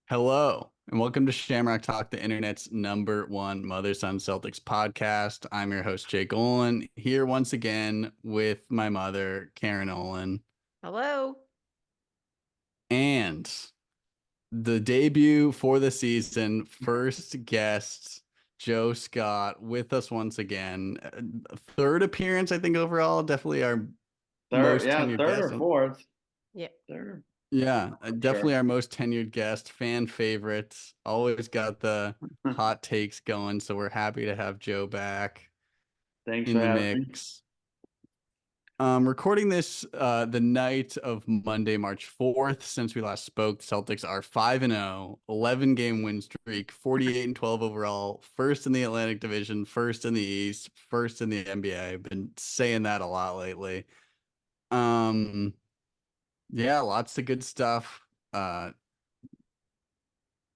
Hello, and welcome to Shamrock Talk, the internet's number one mother-son Celtics podcast. I'm your host, Jake Olin, here once again with my mother, Karen Olin, Hello. and the debut for the season, first guest, Joe Scott, with us once again. Third appearance, I think, overall. Definitely our Third, most yeah, tenured third guest. or fourth. Yep. Third. Yeah, definitely Sure. our most tenured guest, fan favorite. Always got the hot takes going, so we're happy to have Joe back Thanks in for the having me. mix. Recording this the night of Monday, March 4th. Since we last spoke, Celtics are 5-0, 11-game win streak, 48-12 overall, first in the Atlantic Division, first in the East, first in the NBA. I've been saying that a lot lately. Yeah, lots of good stuff.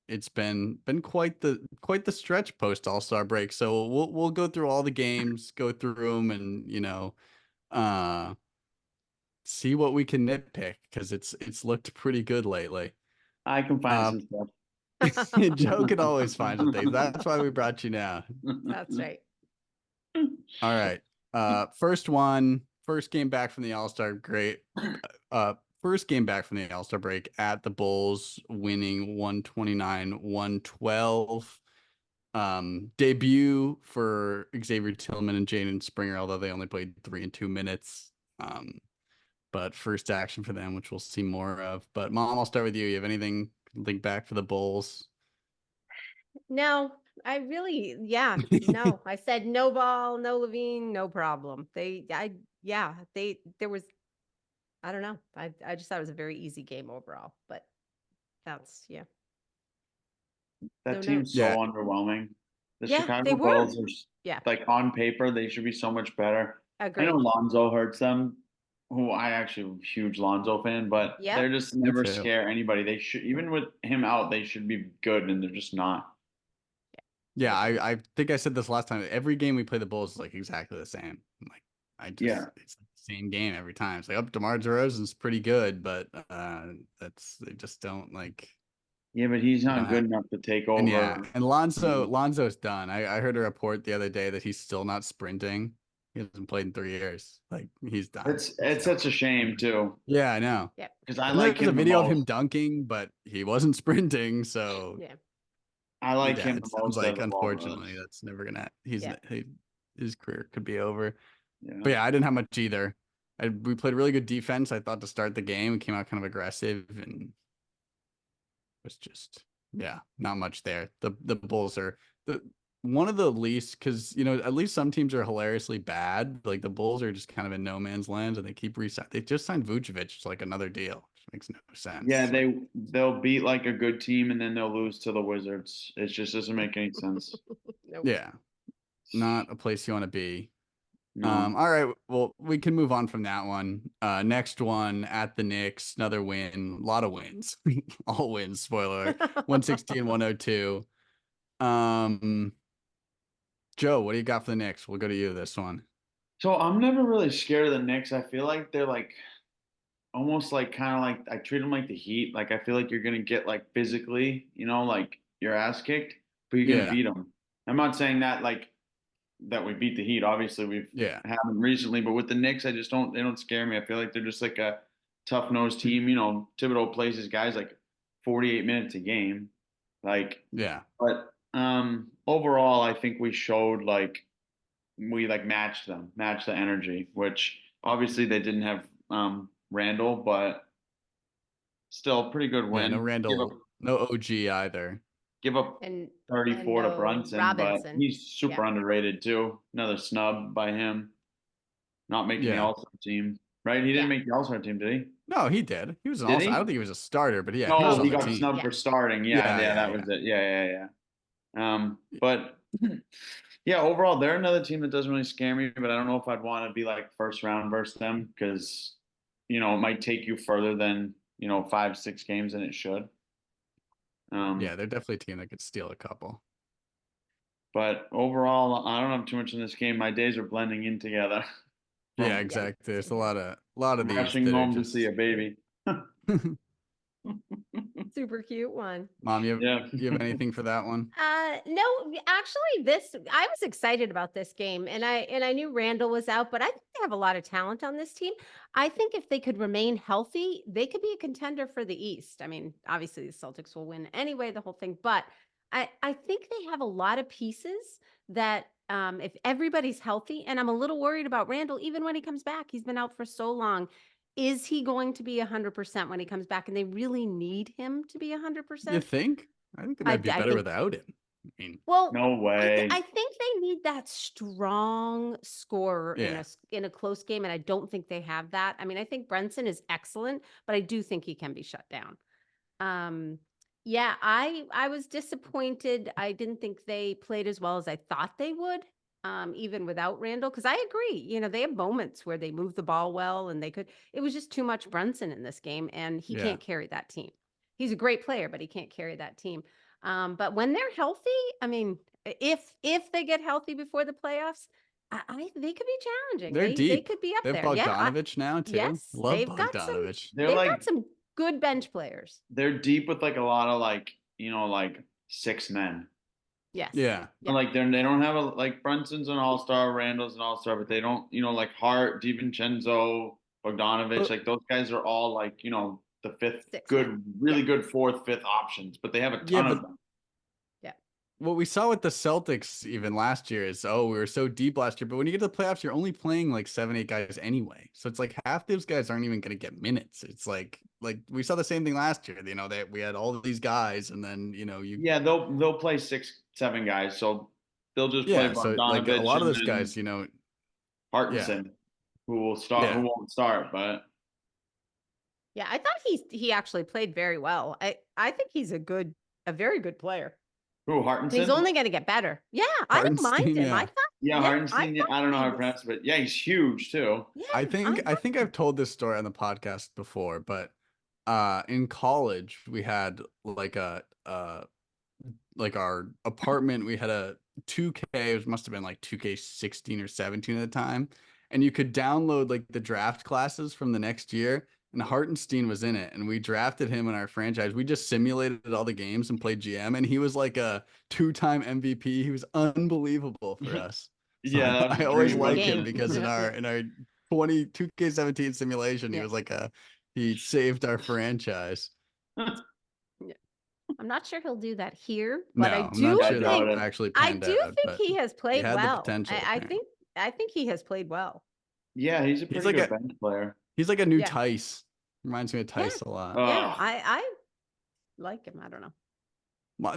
It's been quite the stretch post All-Star break. So we'll go through all the games, go through them, and uh see what we can nitpick because it's looked pretty good lately. I can find Uh, some stuff. Joe can always find some things. That's why we brought you now. That's right. All right. First game back from the All-Star great. First game back from the All-Star break at the Bulls, winning 129-112. Debut for Xavier Tillman and Jaden Springer, although they only played 3 and 2 minutes. But first action for them, which we'll see more of. But Mom, I'll start with you. You have anything link back for the Bulls? No, no. I said no Ball, no Levine, no problem. There was, I don't know. I just thought it was a very easy game overall, but yeah. That No team's notes. so Yeah. underwhelming. The Yeah, they Chicago were. Bulls are Yeah, like on paper they should be so much better. I know agreed. Lonzo hurts them, who I actually am a huge Lonzo fan, but Yep. they're just Me never too. scare anybody. They should even with him out, they should be good, and they're just not. Yeah, I think I said this last time. Every game we play the Bulls is like exactly the same. Like Yeah, it's the same game every time. It's like, oh, DeMar DeRozan's pretty good, but they just don't like yeah, but he's don't not have. good enough to take And yeah, over. and Lonzo's done. I heard a report the other day that he's still not sprinting. He hasn't played in 3 years. Like he's done. It's So such a shame too, yeah, I know. Yep. because I And like there's a him the video of him most. dunking, but he wasn't sprinting. So Yeah. I like yeah, him it the sounds most out like of all of unfortunately us. that's never gonna. Yeah. His career could be over. Yeah. But yeah, I didn't have much either. We played really good defense. I thought to start the game, we came out kind of aggressive and was just yeah, not much there. The Bulls are the one of the least because at least some teams are hilariously bad. Like the Bulls are just kind of in no man's land and they keep reset. They just signed Vucevic, it's like another deal, which makes no sense. Yeah, It's like they'll beat like a good team and then they'll lose to the Wizards. It just doesn't make any sense. Nope. yeah, not a place you want to be. No. All right, well, we can move on from that one. Next one at the Knicks, another win, a lot of wins, all wins. Spoiler, 116-102. Joe, what do you got for the Knicks? We'll go to you this one. So I'm never really scared of the Knicks. I feel like they're like almost like kind of like I treat them like the Heat. Like I feel like you're gonna get like physically, like your ass kicked, but you're gonna Yeah, beat them. I'm not saying that like that we beat the Heat. Obviously, we've yeah, haven't recently, but with the Knicks, I just don't. They don't scare me. I feel like they're just like a tough nosed team. Thibodeau plays his guys like 48 minutes a game, like. yeah, But overall, I think we showed like we like matched the energy, which obviously they didn't have Randall, but still pretty good yeah. No win. Randall, no OG either. Give up And 34 to no Brunson, but Robinson. he's super Yeah. underrated too. Another snub by him, not making the Yeah, All-Star team. Right? He didn't Yeah. make the All-Star team, did he? no, he did. He was an Did also. I don't he? think he was a starter, but yeah, he was No, on he the No. got team. snubbed Yeah. for starting. Yeah, Yeah, yeah, yeah, that was yeah. it. Yeah, yeah, yeah. But yeah, overall, they're another team that doesn't really scare me, but I don't know if I'd want to be like first round versus them because, it might take you further than, 5, 6 games than it should. Yeah, they're definitely a team that could steal a couple. But overall, I don't have too much in this game. My days are blending in together Yeah, from Yeah. exactly. There's Same here. a lot of these rushing that are home to see just a baby. Super cute one. Mom, Yeah. you have anything for that one? No, actually, I was excited about this game, and I knew Randall was out, but I think they have a lot of talent on this team. I think if they could remain healthy, they could be a contender for the East. I mean, obviously the Celtics will win anyway, the whole thing, but I think they have a lot of pieces that if everybody's healthy, and I'm a little worried about Randall, even when he comes back, he's been out for so long. Is he going to be 100% when he comes back? And they really need him to be You 100%. think? I think they I might be I better think without him. I mean, well, No way. I think they need that strong scorer yeah. in a close game, and I don't think they have that. I mean, I think Brunson is excellent, but I do think he can be shut down. Yeah, I was disappointed. I didn't think they played as well as I thought they would, even without Randall. Because I agree, they have moments where they move the ball well, and they could. It was just too much Brunson in this game, and he Yeah. can't carry that team. He's a great player, but he can't carry that team. But when they're healthy, I mean, if they get healthy before the playoffs, they could be challenging. They're They deep. could be up They have there. Yeah, Bogdanovich now too. yes, Love Bogdanovich. They're like good bench players. they're deep with like a lot of like like 6 men. Yes. Yeah. Yeah. Like they don't have like Brunson's an all-star, Randall's an all-star, but they don't like Hart, DiVincenzo, Bogdanovich, But- like those guys are all like the fifth Six good, men. really Yeah. good fourth, fifth options, but they have a Yeah, ton of but- them. What we saw with the Celtics even last year is, we were so deep last year, but when you get to the playoffs, you're only playing like 7, 8 guys anyway. So it's like half those guys aren't even going to get minutes. It's like we saw the same thing last year. That we had all of these guys, and then Yeah, they'll play 6, 7 guys, so they'll just play yeah. So like a Bogdanovich lot of and those then guys, Hartenson, who will start, Yeah. who won't start, but Yeah, I thought he actually played very well. I think he's a very good player. who And Hartenson? he's only going to get better. Yeah, I don't mind Hartenstein, him. I yeah. thought Yeah, yeah, Hartenstein. Yeah, I don't know how to pronounce it, but yeah, he's huge too. Yeah, I think I've told this story on the podcast before, but in college we had like like our apartment, we had a 2K, it must have been like 2K16 or 17 at the time, and you could download like the draft classes from the next year, and Hartenstein was in it, and we drafted him in our franchise. We just simulated all the games and played GM, and he was like a 2-time MVP. He was unbelievable for us. So Yeah, that was I a always dream, like wasn't him it? because in our 2K17 simulation, he Yeah. was like he saved our franchise. I'm not sure he'll do that here, but No, I I'm do not sure think- that actually I panned do out, think but he has played had the well. potential, apparently. I think he has played well. Yeah, he's a He's pretty like good a- bench player. he's like a new Yeah. Tice. Reminds me of Yeah. Tice a lot. Yeah, Ugh. I like him. I don't know.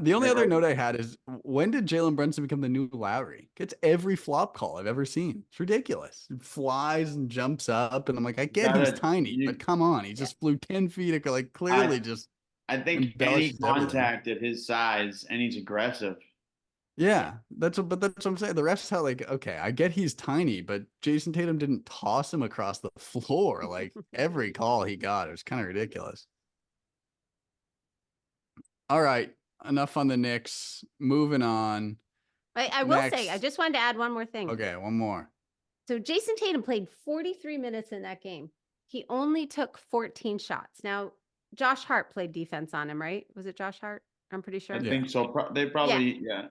The only other Never- note I had is, when did Jalen Brunson become the new Lowry? Gets every flop call I've ever seen. It's ridiculous. It flies and jumps up, and I'm like, I get he's Gotta- tiny, but come on, he just flew 10 feet. Like clearly just I think any embellishes everything. contact at his size, and he's aggressive. Yeah, that's what I'm saying. The refs how like, okay, I get he's tiny, but Jason Tatum didn't toss him across the floor. Like every call he got, it was kind of ridiculous. All right, enough on the Knicks. Moving on. I will say, I Next. just wanted to add one more thing. Okay, one more. So Jason Tatum played 43 minutes in that game. He only took 14 shots. Now, Josh Hart played defense on him, right? Was it Josh Hart? I'm pretty sure. I Yeah. think so. They probably, yeah.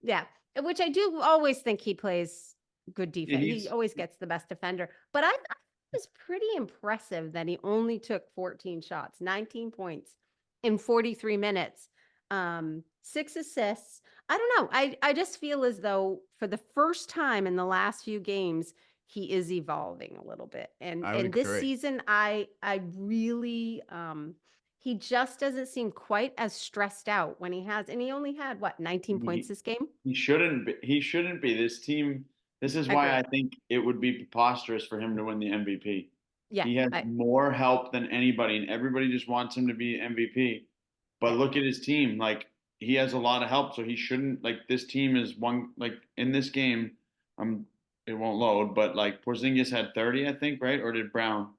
Yeah, which I do always think he plays good defense. He he's- always gets the best defender. But I thought it was pretty impressive that he only took 14 shots, 19 points in 43 minutes, 6 assists. I don't know. I just feel as though for the first time in the last few games, he is evolving a little bit. And I would this agree. season, I really he just doesn't seem quite as stressed out when he has, and he only had what, 19 points this game? He shouldn't be. He shouldn't be. This team. This is why I think it would be preposterous for him to win the MVP. Yeah. He has more help than anybody, and everybody just wants him to be MVP. But look at his team. Like, he has a lot of help, so he shouldn't. Like, this team is one. Like, in this game, it won't load, but like Porzingis had 30, I think, right? Or did Brown?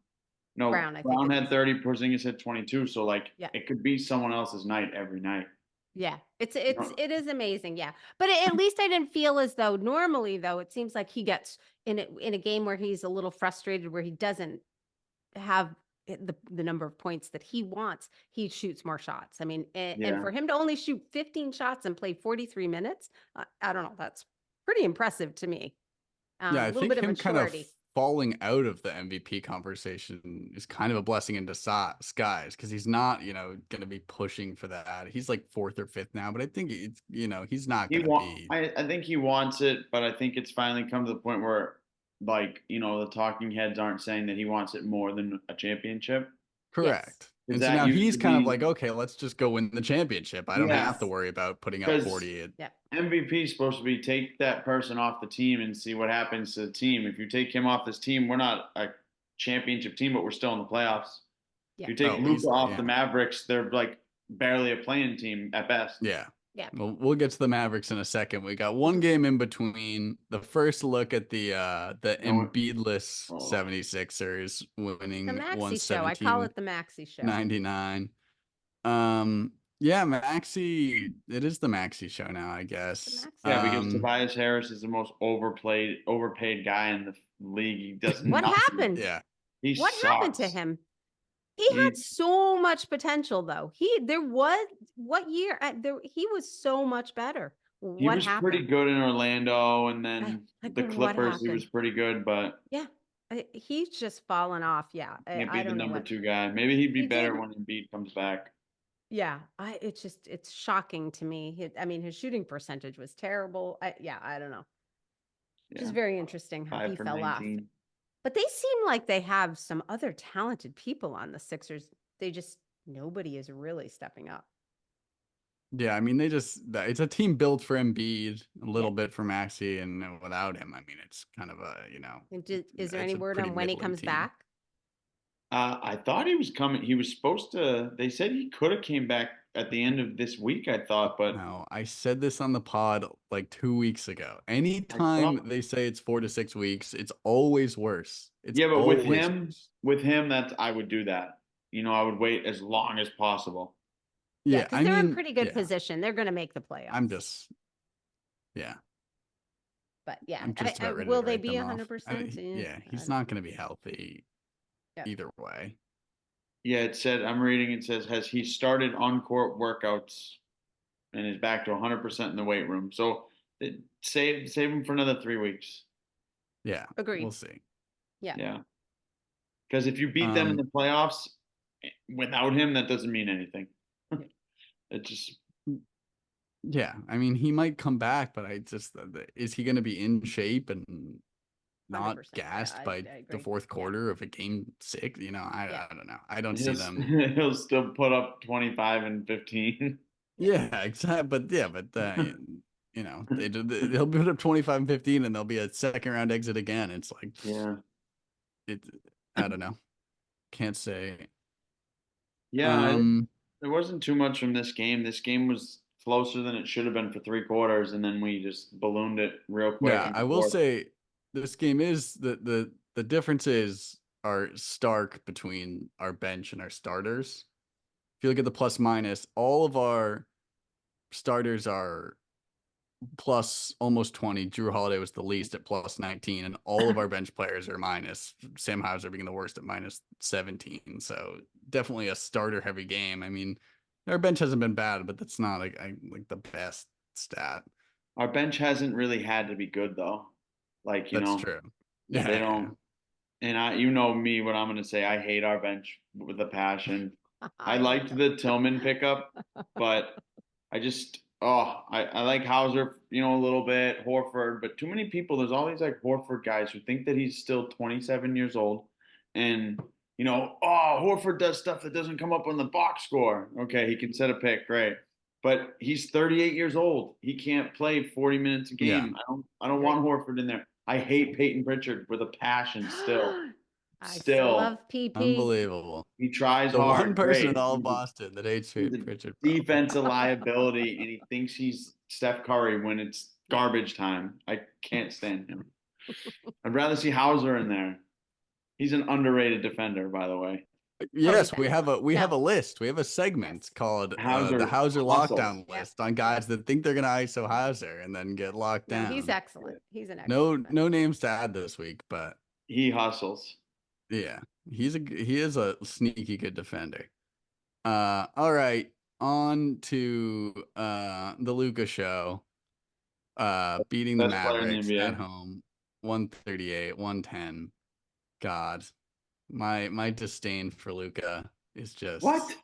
No, Brown, I think Brown it had is. 30. Porzingis had 22. So like, Yeah. it could be someone else's night every night. Yeah, it is amazing. Yeah, but at least I didn't feel as though normally though it seems like he gets in a game where he's a little frustrated, where he doesn't have the number of points that he wants, he shoots more shots. I mean, and Yeah. for him to only shoot 15 shots and play 43 minutes, I don't know. That's pretty impressive to me. Yeah, A I little think bit of him kind of maturity. falling out of the MVP conversation is kind of a blessing in disguise because he's not, going to be pushing for that. He's like fourth or fifth now, but I think it's, he's not He going to want. be I think he wants it, but I think it's finally come to the point where, like, the talking heads aren't saying that he wants it more than a championship. Yes. correct. Because And so that now used he's to kind of be, like, okay, let's just go win the championship. I don't have to yes, worry about putting up because 40. Yeah. MVP is supposed to be take that person off the team and see what happens to the team. If you take him off this team, we're not a championship team, but we're still in the playoffs. Yeah. If you take Oh, Luka easily, off yeah. the Mavericks, they're like barely a playing team at best. Yeah. Yeah. Well, we'll get to the Mavericks in a second. We got one game in between. The first look at the No, Embiidless oh, 76ers The winning Maxi show. I call it the Maxi show. 117-99. Yeah, Maxi, it is the Maxi show now, I guess. The Maxi. yeah, because Tobias Harris is the most overpaid guy in the league. He does What nothing. happened? Yeah. He What happened to sucks. him? He He- had so much potential, though. There was what year? He was so much better. He What was happened? pretty good in Orlando, and then Like, the what Clippers, he was happened? pretty good, but Yeah, he's just fallen off. Yeah, can't I be the don't know number what. 2 guy. Maybe he'd be He better did. when Embiid comes back. Yeah, it's shocking to me. I mean, his shooting percentage was terrible. I don't know. Just Yeah, very interesting how 5 he for fell off. 19. But they seem like they have some other talented people on the Sixers. Nobody is really stepping up. Yeah, I mean, it's a team built for Embiid, a little Yeah. bit for Maxi, and without him, I mean, it's kind of a, And is there it's any a word pretty on when he middling comes team. back? I thought he was coming. He was supposed to. They said he could have came back at the end of this week. I thought, but No, I said this on the pod like 2 weeks ago. I Anytime thought, they say it's 4 to 6 weeks, it's always worse. It's yeah, but always worse. with him, that I would do that. I would wait as long as possible. Yeah, Yeah, because I they're in mean, pretty good yeah, position. They're going to make the playoffs. I'm just, yeah, But yeah, I'm just about ready will to they write be them off. 100%? Yeah, he's don't- not going to be healthy Yeah. either way. Yeah, it said, I'm reading, it says, has he started on-court workouts and is back to 100% in the weight room. So save him for another 3 weeks. Yeah, Agreed. we'll see. Yeah. Because if you beat them in the playoffs without him, that doesn't mean anything. It just, Yeah, I mean, he might come back, but is he going to be in shape and not 100%. gassed Yeah, by I the agree. fourth quarter of a game 6? I don't know. I don't see them. he'll still put up 25 and 15. Yeah, exactly. But they'll put up 25 and 15, and they'll be a second round exit again. It's like, Yeah. I don't know. Can't say. Yeah, there wasn't too much from this game. This game was closer than it should have been for 3 quarters, and then we just ballooned it real quick. Yeah, I will say this game is the differences are stark between our bench and our starters. If you look at the plus minus, all of our starters are plus almost 20. Drew Holiday was the least at plus 19, and all of our bench players are minus. Sam Hauser being the worst at minus 17. So definitely a starter heavy game. I mean, our bench hasn't been bad, but that's not like the best stat. Our bench hasn't really had to be good though. Like, That's true. Yeah, they don't. And you know me, what I'm going to say. I hate our bench with a passion. I liked the Tillman pickup, but I just, I like Hauser, a little bit, Horford, but too many people. There's all these like Horford guys who think that he's still 27 years old. And, Horford does stuff that doesn't come up on the box score. Okay, he can set a pick, great. But he's 38 years old. He can't play 40 minutes a game. Yeah. I don't want Horford in there. I hate Peyton Pritchard with a passion still. I still love PP. Unbelievable. He tries The hard. one person Great. in all of Boston that hates Pritchard. Defensive liability, and he thinks he's Steph Curry when it's garbage time. I can't stand him. I'd rather see Hauser in there. He's an underrated defender, by the way. Yes, we have a list. We have a segment called the Hauser lockdown list on guys that think they're gonna ISO Hauser and then get locked down. He's excellent. He's an excellent. No names to add this week, but he hustles. Yeah, he is a sneaky good defender. All right, on to the Luka show. Beating the Best player in the Mavericks at NBA. home, 138, 110. God, my disdain for Luka is just What?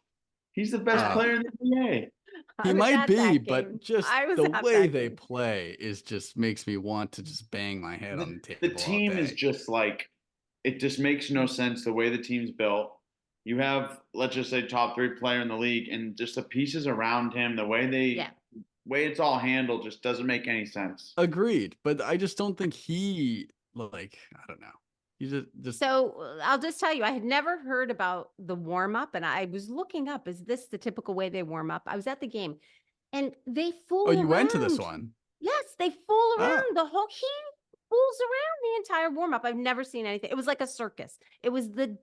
He's the best uh, player in the NBA. I he was might at be, that but game. just I was the at way that they game. play is just makes me want to just bang my head on the The table all team is day. just like, it just makes no sense the way the team's built. You have, let's just say, top 3 player in the league, and just the pieces around him, the Yeah. way it's all handled, just doesn't make any sense. Agreed, but I just don't think he like I don't know. He just So I'll just tell you, I had never heard about the warm up, and I was looking up, is this the typical way they warm up? I was at the game, and they fool Oh, you around. went to this one. Yes, they fool around Oh. the whole. He fools around the entire warm up. I've never seen anything. It was like a circus. It was the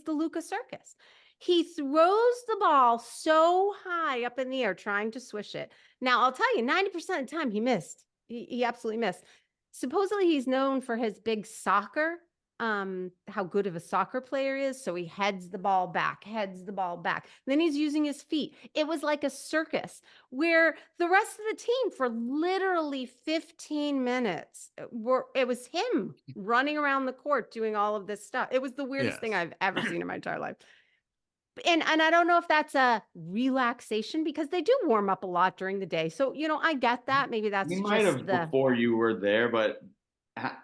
Luca circus. He throws the ball so high up in the air, trying to swish it. Now I'll tell you, 90% of the time he missed. He absolutely missed. Supposedly he's known for his big soccer, how good of a soccer player is. So he heads the ball back. Then he's using his feet. It was like a circus where the rest of the team for literally 15 minutes it was him running around the court doing all of this stuff. It was the weirdest thing Yes. I've ever seen in my entire life. And I don't know if that's a relaxation because they do warm up a lot during the day. So, I get that. Maybe that's He just might have the before you were there, but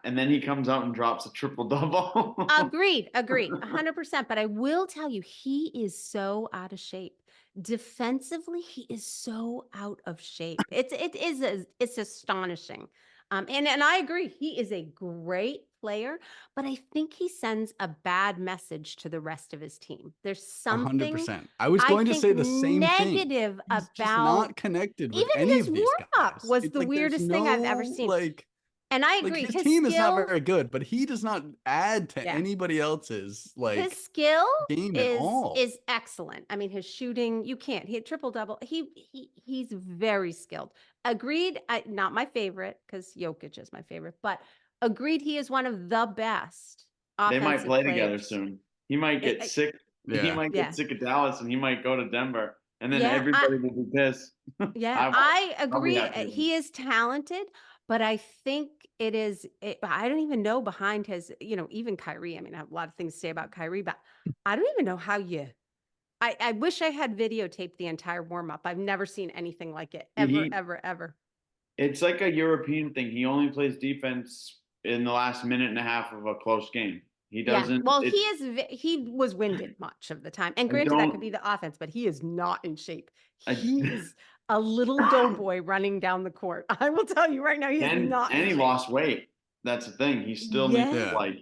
and then he comes out and drops a triple double. agreed, 100%. But I will tell you, he is so out of shape. Defensively, he is so out of shape. It's astonishing. And I agree, he is a great player, but I think he sends a bad message to the rest of his team. There's something 100%. I was I going to think say the same thing. negative He's just about not connected with even any his of these warm up guys. was It's the like there's weirdest thing I've ever no seen. And I agree, his his team is not skill, very good, but he does not add to yeah. anybody else's His skill game at all. is excellent. I mean, his shooting, you can't. He had triple double. He's very skilled. Agreed. Not my favorite because Jokic is my favorite, but agreed he is one of the best They might offensive play players. together soon. He might get sick. He might get sick of Dallas, and he might go to Denver, and then everybody will be pissed. Yeah, I I'll be agree. happy. He is talented, but I think I don't even know behind his, even Kyrie. I mean, I have a lot of things to say about Kyrie, but I don't even know how I wish I had videotaped the entire warm up. I've never seen anything like it ever. It's like a European thing. He only plays defense in the last minute and a half of a close game. He doesn't. Yeah. Well, he was winded much of the time. And granted, that could be the offense, but he is not in shape. He is a little doughboy running down the court. I will tell you right now, he is not. And he lost weight. That's the thing. He still needs to like.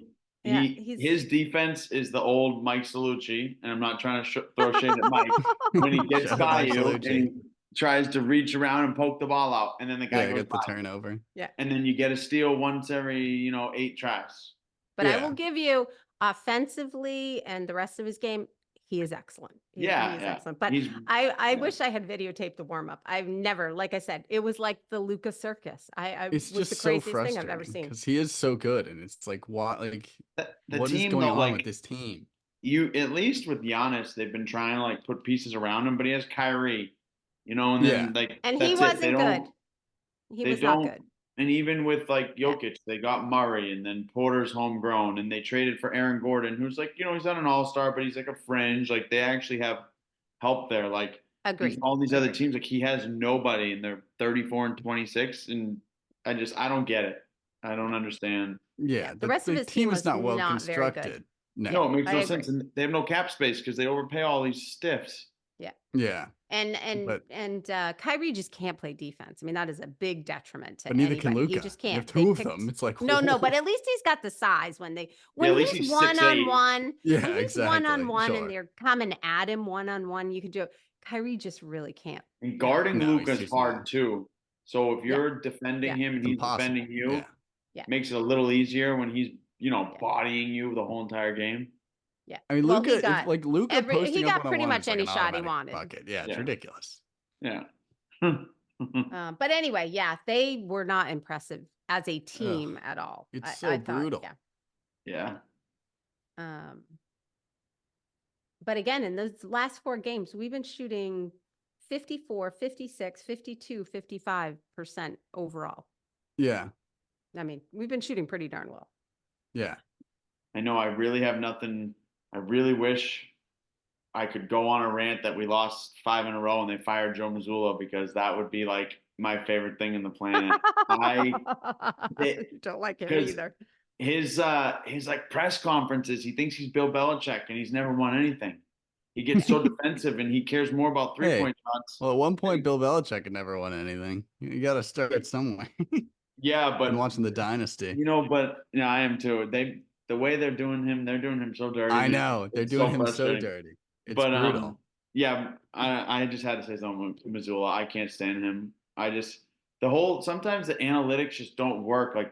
His defense is the old Mike Salucci, and I'm not trying to throw shade at Mike. When he gets by you and he tries to reach around and poke the ball out, and then the guy goes get the turnover. Yeah, and then you get a steal once every 8 tries. But I will give you offensively and the rest of his game, he is excellent. He is excellent. But I wish I had videotaped the warm up. I've never, like I said, it was like the Luka circus. It's just the so craziest thing I've ever seen because he is so good, and it's like what what team, is going on with this team? You at least with Giannis, they've been trying to put pieces around him, but he has Kyrie, and then and he wasn't good. He was not good. And even with Jokic, they got Murray, and then Porter's homegrown, and they traded for Aaron Gordon, who's he's not an all-star, but he's like a fringe. They actually have help there. All these other teams, he has nobody, and they're 34 and 26, and I don't get it. I don't understand. Yeah, the rest of his team is not well constructed. No, it makes no sense, and they have no cap space because they overpay all these stiffs. Yeah. And Kyrie just can't play defense. I mean, that is a big detriment to but neither anybody. Can Luka. He just can't. You have two of them. It's like no, but at least he's got the size when he's one-on-one. Yeah, when he's one-on-one sure. and they're coming at him one-on-one, you can do it. Kyrie just really can't. And guarding Luka is hard too. So if you're defending him and he's defending you, makes it a little easier when he's bodying you the whole entire game. Yeah, I mean, Luka, Luka posting he got up pretty much any like shot he wanted. Bucket. Yeah, it's ridiculous. Yeah. But anyway, they were not impressive as a team at all. It's so brutal. Yeah. But again, in those last 4 games, we've been shooting 54, 56, 52, 55% overall. Yeah. I mean, we've been shooting pretty darn well. Yeah. I know I really have nothing. I really wish I could go on a rant that we lost 5 in a row and they fired Joe Mazzulla, because that would be like my favorite thing in the planet. I don't like him 'cause either. his like press conferences, he thinks he's Bill Belichick and he's never won anything. He gets so defensive and he cares more about 3-point shots. Well, at one point, Bill Belichick had never won anything. You got to start somewhere. Yeah, but Been watching the Dynasty. but yeah, I am too. The way they're doing him so dirty. I know they're It's doing so him so frustrating. dirty. It's But brutal. yeah, I just had to say something with Mazzulla. I can't stand him. Sometimes the analytics just don't work. Like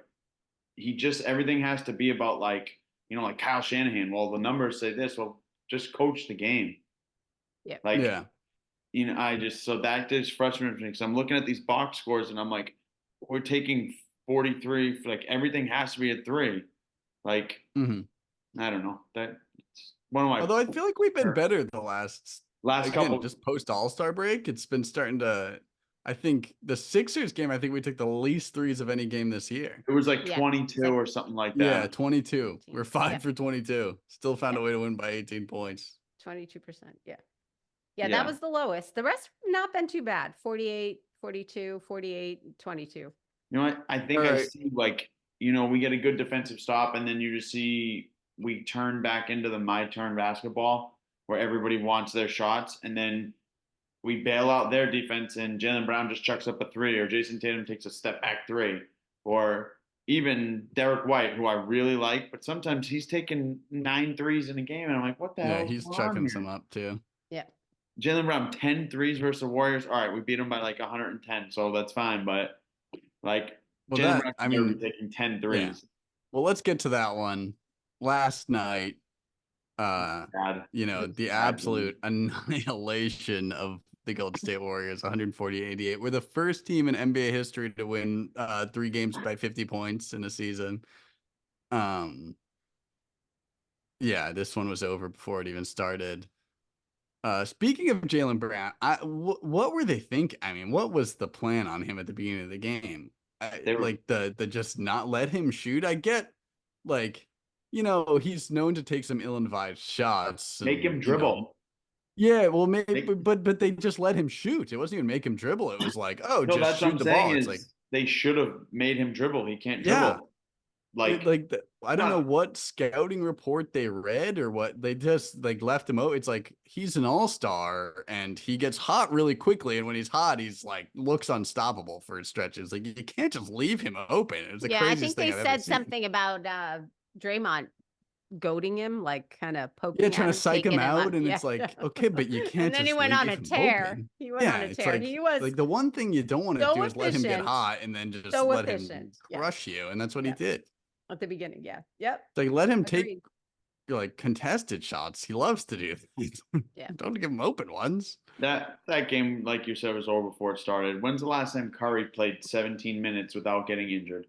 everything has to be about like like Kyle Shanahan. Well, the numbers say this. Well, just coach the game. Yeah. Like Yeah. so that just frustrates me because I'm looking at these box scores and I'm like, we're taking 43. Like everything has to be at 3. Like I don't know. That's one of my. Although I feel like we've been better the last couple. Just post All-Star break. It's been starting to. I think the Sixers game. I think we took the least threes of any game this year. It was like Yeah. 22 Like- or something like that. Yeah, 22. We're 5 Yeah. for 22. Still found a way to win by 18 points. 22%. Yeah. Yeah, that was the lowest. The rest not been too bad. 48, 42, 48, 22. You know what? I think I see like, we get a good defensive stop and then you just see we turn back into the my turn basketball where everybody wants their shots and then we bail out their defense and Jaylen Brown just chucks up a 3 or Jason Tatum takes a step back 3 or even Derek White, who I really like, but sometimes he's taking 9 threes in a game and I'm like, what the hell? Yeah, he's chucking some up too. Yeah. Jaylen Brown 10 threes versus the Warriors. All right, we beat them by like 110, so that's fine. But like, Jaylen Brown taking 10 threes. Yeah. Well, let's get to that one. Last night, the absolute annihilation of the Golden State Warriors, 140-88. We're the first team in NBA history to win 3 games by 50 points in a season. Yeah, this one was over before it even started. Speaking of Jaylen Brown, what were they thinking? I mean, what was the plan on him at the beginning of the game? The just not let him shoot. I get, he's known to take some ill-advised shots. Make him dribble. Yeah, well, maybe, but they just let him shoot. It wasn't even make him dribble. It was like, oh, no, just shoot the ball. It's like they should have made him dribble. He can't dribble. I don't know what scouting report they read or what they just left him out. It's like he's an all-star and he gets hot really quickly, and when he's hot, he's like looks unstoppable for stretches. Like you can't just leave him open. It was the craziest thing. I think they said something about Draymond goading him, like kind of poking. Yeah, trying to psych him out, and it's like, okay, but you can't. And then he went on a tear. He went on a tear. Like, he was like the one thing you don't want to do is let him get hot and then just let him crush you, and that's what he did. At the beginning, yeah. Yep. Like let him take contested shots. He loves to do things. Yeah. Don't give him open ones. That game, like you said, was over before it started. When's the last time Curry played 17 minutes without getting injured?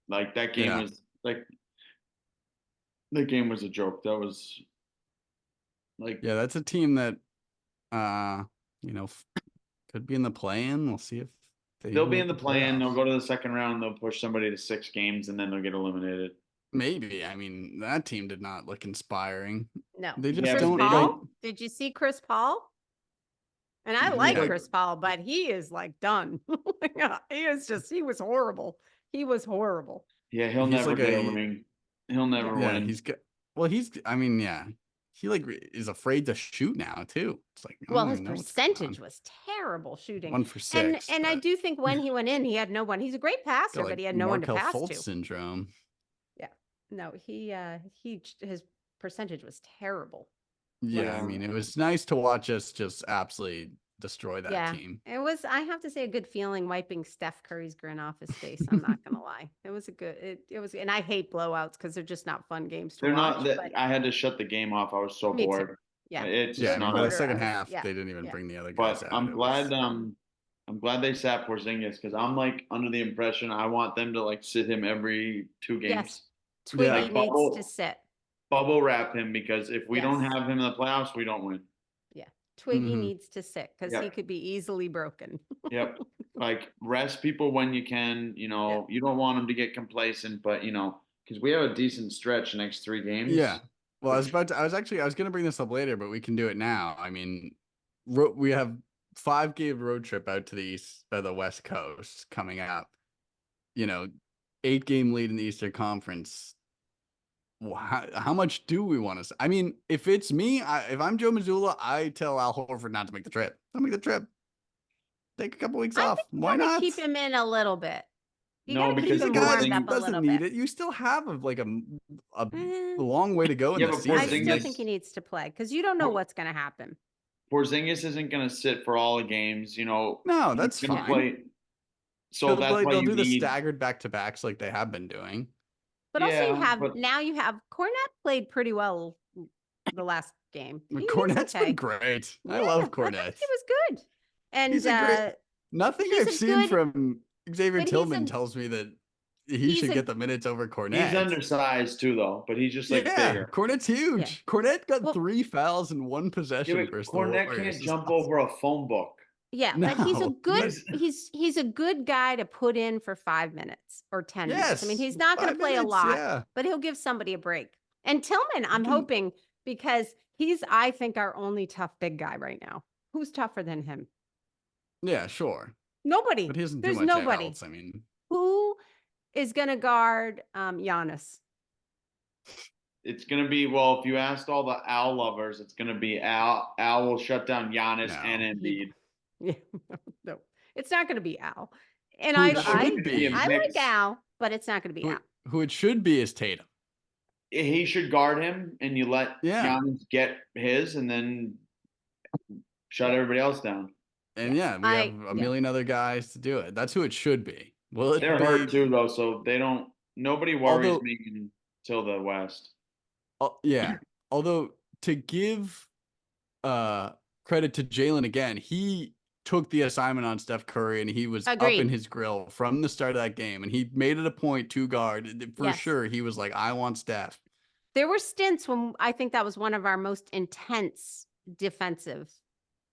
Like that game was the game was a joke. That was that's a team that could be in the play-in. We'll see if they'll be in the play-in. They'll go to the second round. They'll push somebody to 6 games, and then they'll get eliminated. Maybe. I mean, that team did not look inspiring. No, they just Chris don't. Paul? Did you see Chris Paul? And I like Chris Paul, but he is like done. He was horrible. He was horrible. Yeah, he'll never get a ring. He'll never win. He is afraid to shoot now too. It's like, his percentage was terrible shooting. 1 for 6. And I do think when he went in, he had no one. He's a great passer, but he had no one to pass Fultz to. syndrome. Yeah. No, his percentage was terrible. Yeah, I mean, it was nice to watch us just absolutely destroy that team. It was, I have to say, a good feeling wiping Steph Curry's grin off his face. I'm not gonna lie. It was it was, and I hate blowouts because they're just not fun games to watch. I had to shut the game off. I was so bored. Too. Yeah. It's by the second half, they didn't even bring the other guys out. I'm glad they sat Porzingis because I'm under the impression I want them to sit him every 2 games. Yes. Twiggy needs to sit. bubble wrap him, because if we don't Yes. have him in the playoffs, we don't win. Twiggy Mhm. needs to sit because he Yep. could be easily broken. Yep. Like, rest people when you can. You know, you don't want them to get complacent, but because we have a decent stretch next 3 games. Yeah. Well, I was going to bring this up later, but we can do it now. I mean, we have 5-game road trip out to the West Coast coming up. 8-game lead in the Eastern Conference. How much do we want to? I mean, if it's me, if I'm Joe Mazzulla, I tell Al Horford not to make the trip. Don't make the trip. Take a couple weeks I off. think you Why gotta not? keep him in a little bit. You No, gotta because keep He's a him guy warmed who up a doesn't little need bit. it. You still have a Eh, long way to go in Yeah, the but season. I still Porzingis- think he needs to play because you don't know what's going to happen. Porzingis isn't going to sit for all the games. No, he's that's gonna fine. play. So that's why they'll you do the need. staggered back-to-backs like they have been doing. But also Yeah, but you have Cornette played pretty well the last game. He was Cornette's okay. been great. I Yeah, love I thought Cornette. he was good. And He's a great. Nothing he's I've a seen good- from Xavier but he's Tillman a- tells me that he he's should a- get the minutes over Cornette. he's undersized too, though. But he's just like bigger. Cornette's huge. Yeah. Cornette got Well- 3 fouls in 1 Yeah, possession but versus the Cornette Warriors. can't He's jump awesome. over a phone book. Yeah, but he's a No, good but- he's a good guy to put in for 5 minutes or 10 minutes. I mean, Yes, he's not going to 5 play a minutes, lot, yeah. but he'll give somebody a break. And Tillman, I'm can- hoping, because he's, I think, our only tough big guy right now. Who's tougher than him? Yeah, sure. Nobody. But he doesn't do There's much nobody. else. I mean, Who is going to guard Giannis? It's gonna be, well, if you asked all the Al lovers, it's gonna be Al. Al will shut down Giannis No. and Embiid. Yeah, no, it's not going to be Al. And Who I, it should I, be. I Mix. like Al, but it's not going to be Al. who it should be is Tatum. He should guard him, and you let Yeah. Giannis get his, and then shut everybody else down. And Yeah, we have a million other guys to do it. That's who it should be. Will it They're be? hurt too, though, so they don't. Nobody worries Although- me until the West. Yeah. Although to give credit to Jalen again, he took the assignment on Steph Curry and he was up in Agreed. his grill from the start of that game. And he made it a point to guard. For Yes. sure, he was like, I want Steph. There were stints when I think that was one of our most intense defensive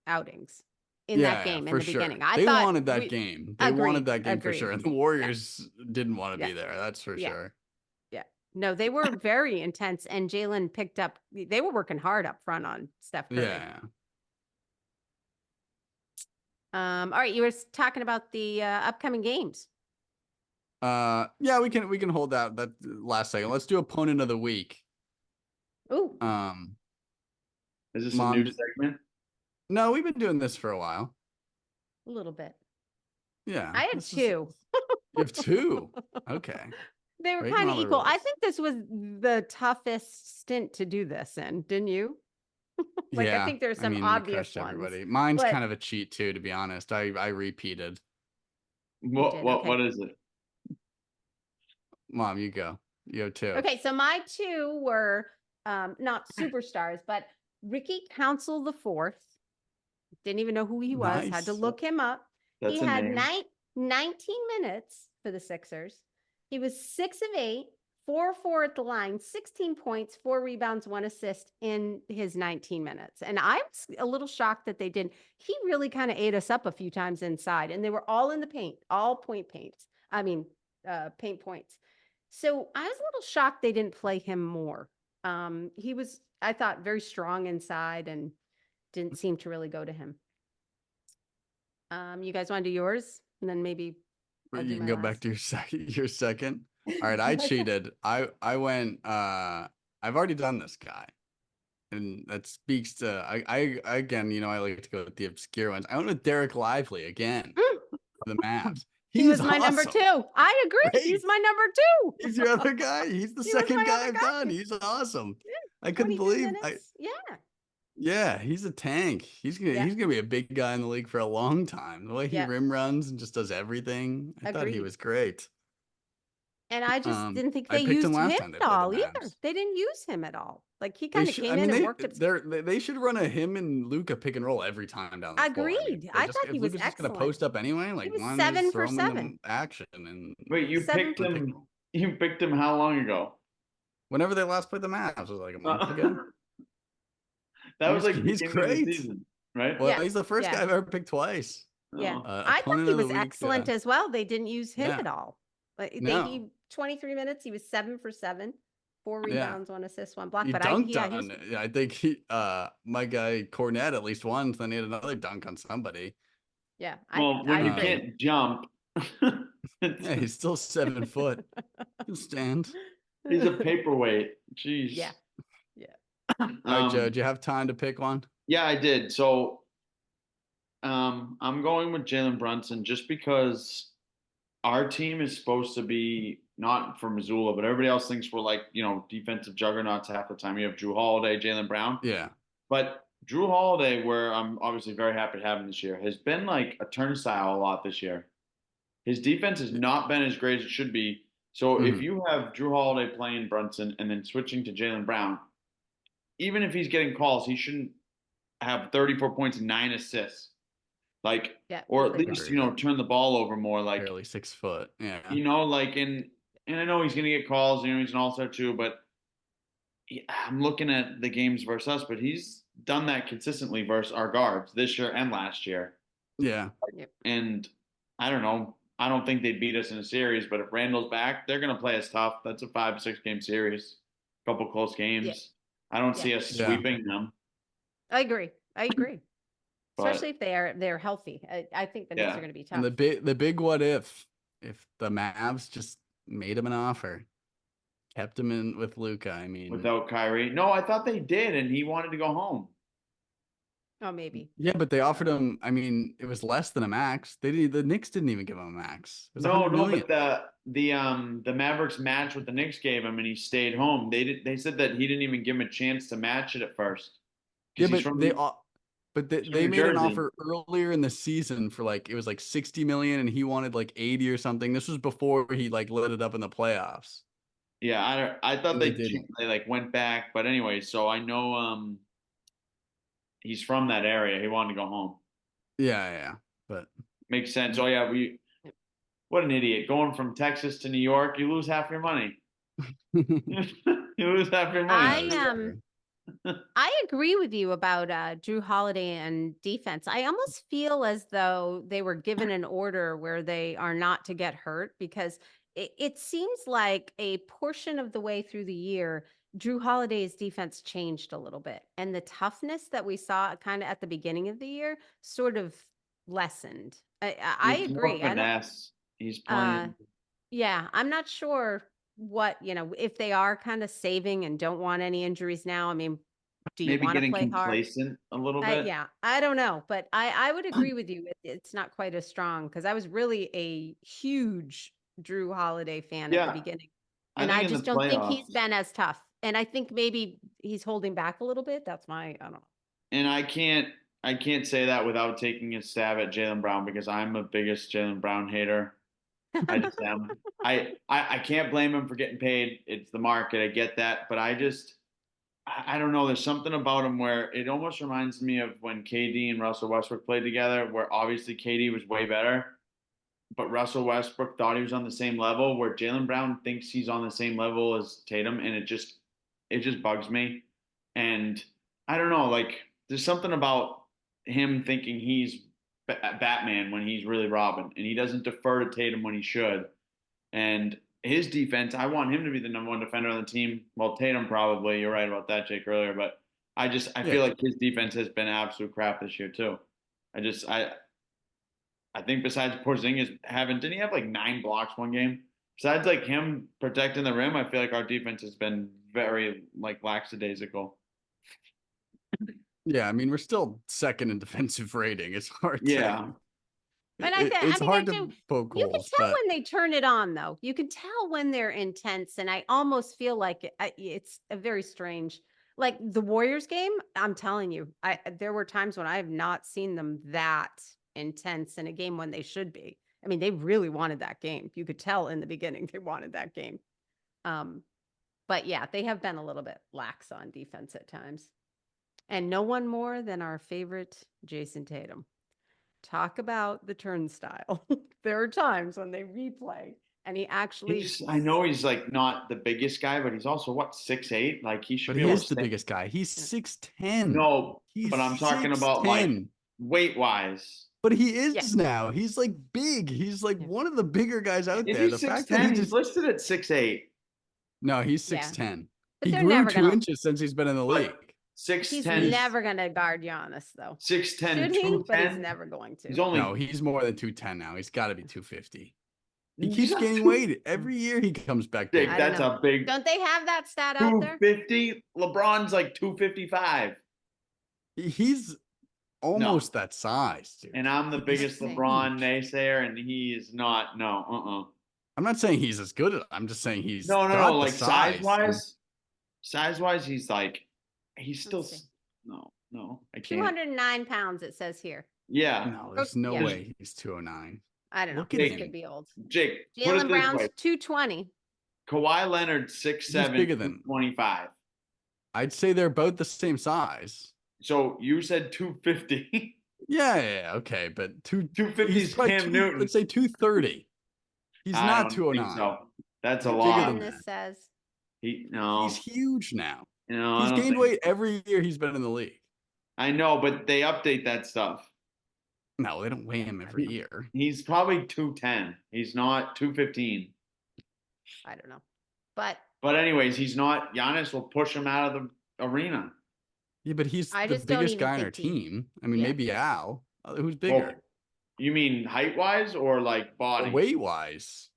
outings in that game in for the sure. beginning. I they thought wanted that game. They wanted that game for sure. And the Warriors didn't want to be there. That's for sure. No, they were very intense, and Jalen picked up. They were working hard up front on Steph Curry. Yeah. All right, you were talking about the upcoming games. Yeah, we can hold that last second. Let's do opponent of the week. Ooh, Is this Mom, a new segment? No, we've been doing this for a while. a little bit. Yeah. I had 2. You have 2. Okay. They were Breaking kind all of the equal. I rules. think this was the toughest stint to do this in, didn't you? I think there's some we obvious crushed ones. everybody. Mine's but- kind of a cheat too, to be honest. I repeated. What did, what okay. what is it? Mom, you go. You have 2. Okay, so my 2 were not superstars, but Ricky Council the Fourth. Didn't even know who he was. Had to Nice. look him up. That's He a had name. 19 minutes for the Sixers. He was 6 of 8, 4 of 4 at the line, 16 points, 4 rebounds, 1 assist in his 19 minutes. And I was a little shocked that they didn't. He really kind of ate us up a few times inside, and they were all in the paint, all point paints. I mean, paint points. So I was a little shocked they didn't play him more. He was, I thought, very strong inside and didn't seem to really go to him. You guys want to do yours? And then maybe I'll do You can my go back last. to your second. All right, I cheated. I went I've already done this guy. And that speaks to I again, I like to go with the obscure ones. I went with Derek Lively again for the Mavs. He was He's my number awesome. 2. I agree. Great. He's my number 2. He's your other guy. He's the He was second my guy other I've guy. done. He's awesome. I couldn't 22 believe minutes. yeah, he's a tank. He's gonna be a big guy in the league for a long time. The way he Yeah. rim runs and just does everything. I thought he Agreed. was great. And I just didn't think I they picked used him him last time they at played the all either. Mavs. They didn't use him at all. Like he They kind of should, came I in mean, and they worked up. they should run a him and Luca pick and roll every time down the floor. Agreed. They I just- thought if he was Luka's just gonna excellent. post up anyway. Like was why don't 7 just for throw him in 7. the action and Wait, you 7 picked for- him. You picked him how long ago? Whenever they last played the Mavs, was it like a month ago. That was like He's beginning of the great. season, right? Well, Yeah, he's the first yeah. guy I've ever picked twice. Yeah. Oh. I thought Opponent he of the was week. excellent as well. They didn't use him Yeah. at all. But No. he 23 minutes, he was 7 for 7, 4 Yeah. rebounds, 1 assist, 1 block. He But dunked he was on. I think my guy Cornette at least once. Then he had another dunk on somebody. yeah. Well, I when you agree. can't jump, Yeah, he's still 7 foot. He'll stand. he's a paperweight. Jeez. Yeah. Yeah. All right, Joe. Do you have time to pick one? Yeah, I did. So, I'm going with Jalen Brunson just because our team is supposed to be not for Mazzulla, but everybody else thinks we're like, defensive juggernauts half the time. You have Drew Holiday, Jalen Brown. Yeah. But Drew Holiday, where I'm obviously very happy to have him this year, has been like a turnstile a lot this year. His defense has not been as great as it should be. So if you have Drew Holiday playing Brunson and then switching to Jalen Brown, even if he's getting calls, he shouldn't have 34 points and 9 assists. Like, Yeah, or at agree. least, turn the ball over more. Like, Barely 6 foot. Yeah. like, and I know he's going to get calls, he's an all-star too, but I'm looking at the games versus us, but he's done that consistently versus our guards this year and last year. Yeah. And I don't know. I don't think they beat us in a series, but if Randall's back, they're going to play us tough. That's a 5-6 game series, a couple close games. Yeah. I don't see us Yeah. sweeping them. I agree. But Especially if they're healthy. I think the Knicks are going to be tough. And the big what if the Mavs just made him an offer, kept him in with Luka. I mean, without Kyrie, no, I thought they did, and he wanted to go home. Oh, maybe. yeah, but they offered him. I mean, it was less than a max. The Knicks didn't even give him a max. It was No, 100 million. but the Mavericks matched what the Knicks gave him, and he stayed home. They said that he didn't even give him a chance to match it at first. Yeah, He's but from they New made an Jersey. offer earlier in the season for it was like 60 million, and he wanted like 80 or something. This was before he lit it up in the playoffs. Yeah, I thought And they didn't. they went back, but anyway, so I know he's from that area. He wanted to go home. Yeah, but Makes sense. Oh yeah, what an idiot. Going from Texas to New York, you lose half your money. You lose half your money. I agree with you about Drew Holiday and defense. I almost feel as though they were given an order where they are not to get hurt, because it seems like a portion of the way through the year, Drew Holiday's defense changed a little bit, and the toughness that we saw kind of at the beginning of the year sort of lessened. I It's agree. more finesse. He's playing. Yeah, I'm not sure what, if they are kind of saving and don't want any injuries now. I mean, do you Maybe want to getting play hard? complacent a little bit. Yeah, I don't know, but I would agree with you. It's not quite as strong, because I was really a huge Drew Holiday fan at the beginning, and I think in just the don't think he's playoffs- been as tough. And I think maybe he's holding back a little bit. That's I don't know. And I can't say that without taking a stab at Jalen Brown, because I'm the biggest Jalen Brown hater. I just am. I can't blame him for getting paid. It's the market. I get that, but I don't know. There's something about him where it almost reminds me of when KD and Russell Westbrook played together, where obviously KD was way better, but Russell Westbrook thought he was on the same level, where Jalen Brown thinks he's on the same level as Tatum, and it just bugs me. And I don't know, there's something about him thinking he's Batman when he's really Robin, and he doesn't defer to Tatum when he should. And his defense, I want him to be the number one defender on the team. Well, Tatum probably. You're right about that, Jake, earlier. But I feel like his defense has been absolute crap this year too. I think besides Porzingis didn't he have 9 blocks one game? Besides him protecting the rim, I feel like our defense has been very lackadaisical. yeah, I mean, we're still second in defensive rating. It's hard. Yeah. And It's hard to poke you can holes, tell but when they turn it on, though. You can tell when they're intense, and I almost feel like it's a very strange. Like the Warriors game, I'm telling you, there were times when I have not seen them that intense in a game when they should be. I mean, they really wanted that game. You could tell in the beginning they wanted that game. But yeah, they have been a little bit lax on defense at times. And no one more than our favorite Jason Tatum. Talk about the turnstile. There are times when they replay And he actually, I know he's like not the biggest guy, but he's also what 6'8". Like he should But be he able is to the stay. biggest guy. He's 6'10". No, He's but I'm talking about like 6'10". weight wise. But he is Yeah. now. He's like big. He's like Yeah. one of the bigger guys out Is there. he The fact that 6'10"? he He's just listed at 6'8". no, he's Yeah. 6'10". But He they're grew never 2 gonna- inches since he's been in the league. But he's 6'10", never going to guard Giannis, though. 6'10", Should he? But he's 210. never going to. He's only No, he's more than 210 now. He's got to be 250. He keeps gaining weight every year. He comes back Big. big. I don't That's know. a big Don't they have that stat out there? 250. LeBron's like 255, He's almost that size, dude. and I'm the biggest insane. LeBron naysayer, and he is not. No, I'm not saying he's as good as I'm just saying he's no. got the Like size. size wise, he's still see. no. I can't. 209 pounds, it says here. Yeah, No, there's no Yeah. way he's 209. I don't know. Look at This him. could be old. Jake. Put Jalen it Brown's this way: 220. Kawhi Leonard 6'7", bigger than- 25. I'd say they're about the same size. So you said 250. Yeah, okay, but 250 he's is probably Cam Newton. Let's say 230. He's I not don't think 209. so. That's a Bigger lot. than This that. says. No, He's huge now. no, I He's don't gained think- weight every year he's been in the league. I know, but they update that stuff. No, they don't weigh him every year. He's probably 210. He's not 215. I don't know. But But anyways, he's not. Giannis will push him out of the arena. Yeah, but he's I the just don't biggest even guy on our think he- team. I mean, Yeah. maybe Al, who's Well, bigger, you mean height wise or like body? weight wise.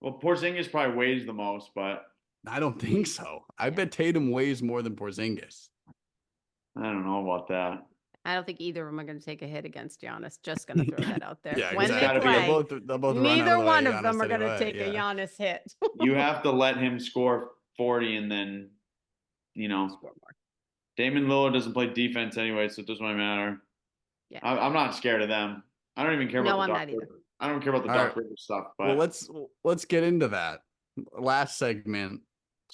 Well, Porzingis probably weighs the most, but I don't think so. I bet Tatum weighs more than Porzingis. I don't know about that. I don't think either of them are going to take a hit against Giannis. Just going to throw that out there. Yeah, when exactly. they play, They'll both run out neither of the one way, of them Giannis are going to anyway, take a yeah. Giannis hit. You have to let him score 40 and then, Damon Lillard doesn't play defense anyway, so it doesn't really matter. Yeah. I'm not scared of them. I don't even care No, about I'm the not Doc either. Rivers. I don't care about the All Doc right. Rivers stuff. But Well, let's get into that. Last segment,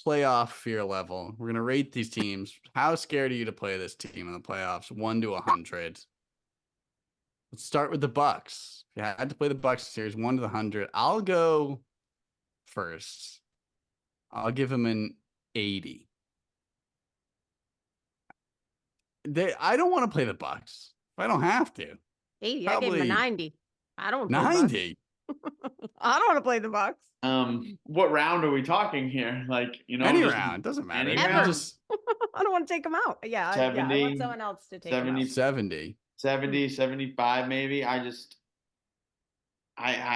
playoff fear level. We're gonna rate these teams. How scared are you to play this team in the playoffs? 1 to 100. Let's start with the Bucks. If you had to play the Bucks series 1 to 100, I'll go first. I'll give him an 80. I don't want to play the Bucks. I don't have to. 80. I gave him a Probably 90. I don't want to play the 90. Bucks. I don't want to play the Bucks. what round are we talking here? Like, Any just round doesn't matter. any You can round. just I don't want to take him out. Yeah, I 70, want someone else to take him 70. out. 70. 70, 75 maybe. I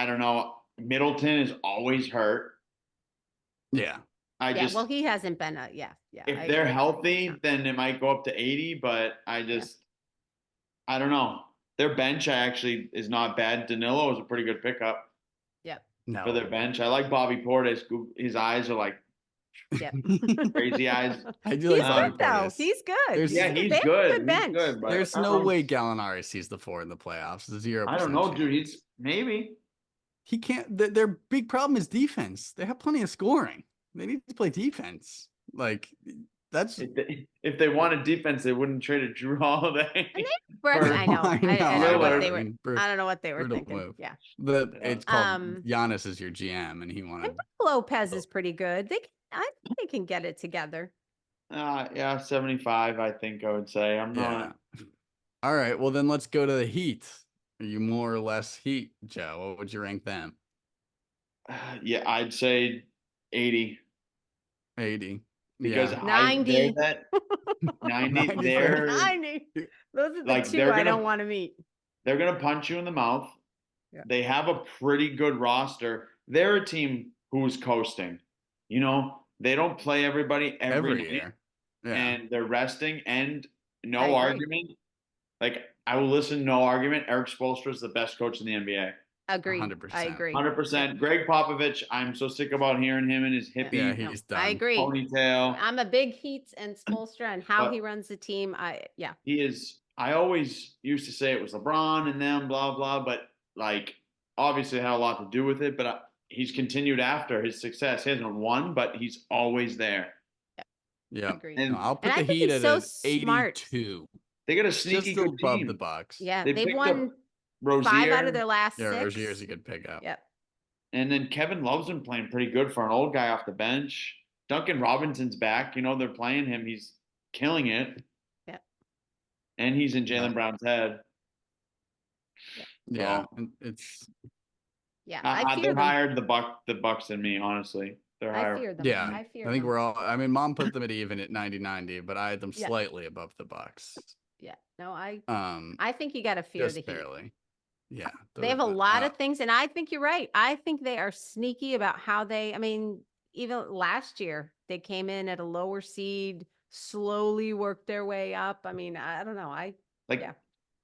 don't know. Middleton is always hurt. Yeah. Well, he hasn't been If they're healthy, then it might go up to 80, but I don't know. Their bench actually is not bad. Danilo is a pretty good pickup No. for their bench. I like Bobby Portis. His eyes are like crazy eyes. I do He's like Bobby good though. Portis. He's good. There's- Yeah, They he's have a good. Good bench. He's good, but There's I no don't know. way Gallinari sees the 4 in the playoffs. 0%. I don't know, dude. chance. He's maybe. He can't. Their big problem is defense. They have plenty of scoring. They need to play defense. Like that's. If they wanted defense, they wouldn't trade a Drew Holiday. I know. I know what they were. I I don't know what they were brutal thinking. move. Yeah. It's called Giannis is your GM, and he wanted. And Lopez is pretty good. I think they can get it together. Yeah, 75. I think I would say. I'm not. All right. Well, then let's go to the Heat. Are you more or less Heat, Joe? What would you rank them? Yeah, I'd say 80 80. because Yeah. 90. that 90. 90. They're 90. Those are the Like, two they're I gonna- don't want to meet. they're gonna punch you in the mouth. Yeah. They have a pretty good roster. They're a team who's coasting. They don't play everybody every night, year. Yeah. and they're resting. And I no agree. argument. Like I will listen. No argument. Eric Spoelstra is the best coach in the NBA. Agreed. 100%. I agree. 100%. Greg Popovich. I'm so sick about hearing him and his hippie Yeah, No, he's done. I agree. ponytail. I'm a big Heat and Spoelstra and how But- he runs the team. He is. I always used to say it was LeBron and them, blah blah. But like, obviously, it had a lot to do with it. But he's continued after his success. He hasn't won, but he's always there. Yeah. Agreed. And No, I'll put And I the think Heat he's at so an smart. 82. they got a Just sneaky good above team. the Bucks. Yeah, They they've picked won Rozier, 5 out of their last Yeah, 6. Rozier's a good pickup. Yep. And then Kevin Love's been playing pretty good for an old guy off the bench. Duncan Robinson's back. You know, they're playing him. He's killing it. Yeah. And he's in Yeah. Jaylen Brown's head. Yeah, So, and it's Yeah, I fear they're them. higher the Bucks than me, honestly. They're I higher. fear them. yeah. I fear I think them. we're all. I mean, Mom put them at even at 90-90, but I had them Yeah. slightly above the Bucks. Yeah. No, I I think you got to fear the just Heat. barely. Yeah, They have a lot of things, and I think you're right. I think they are sneaky about how I mean, even last year, they came in at a lower seed, slowly worked their way up. I mean, I don't know. Like, yeah.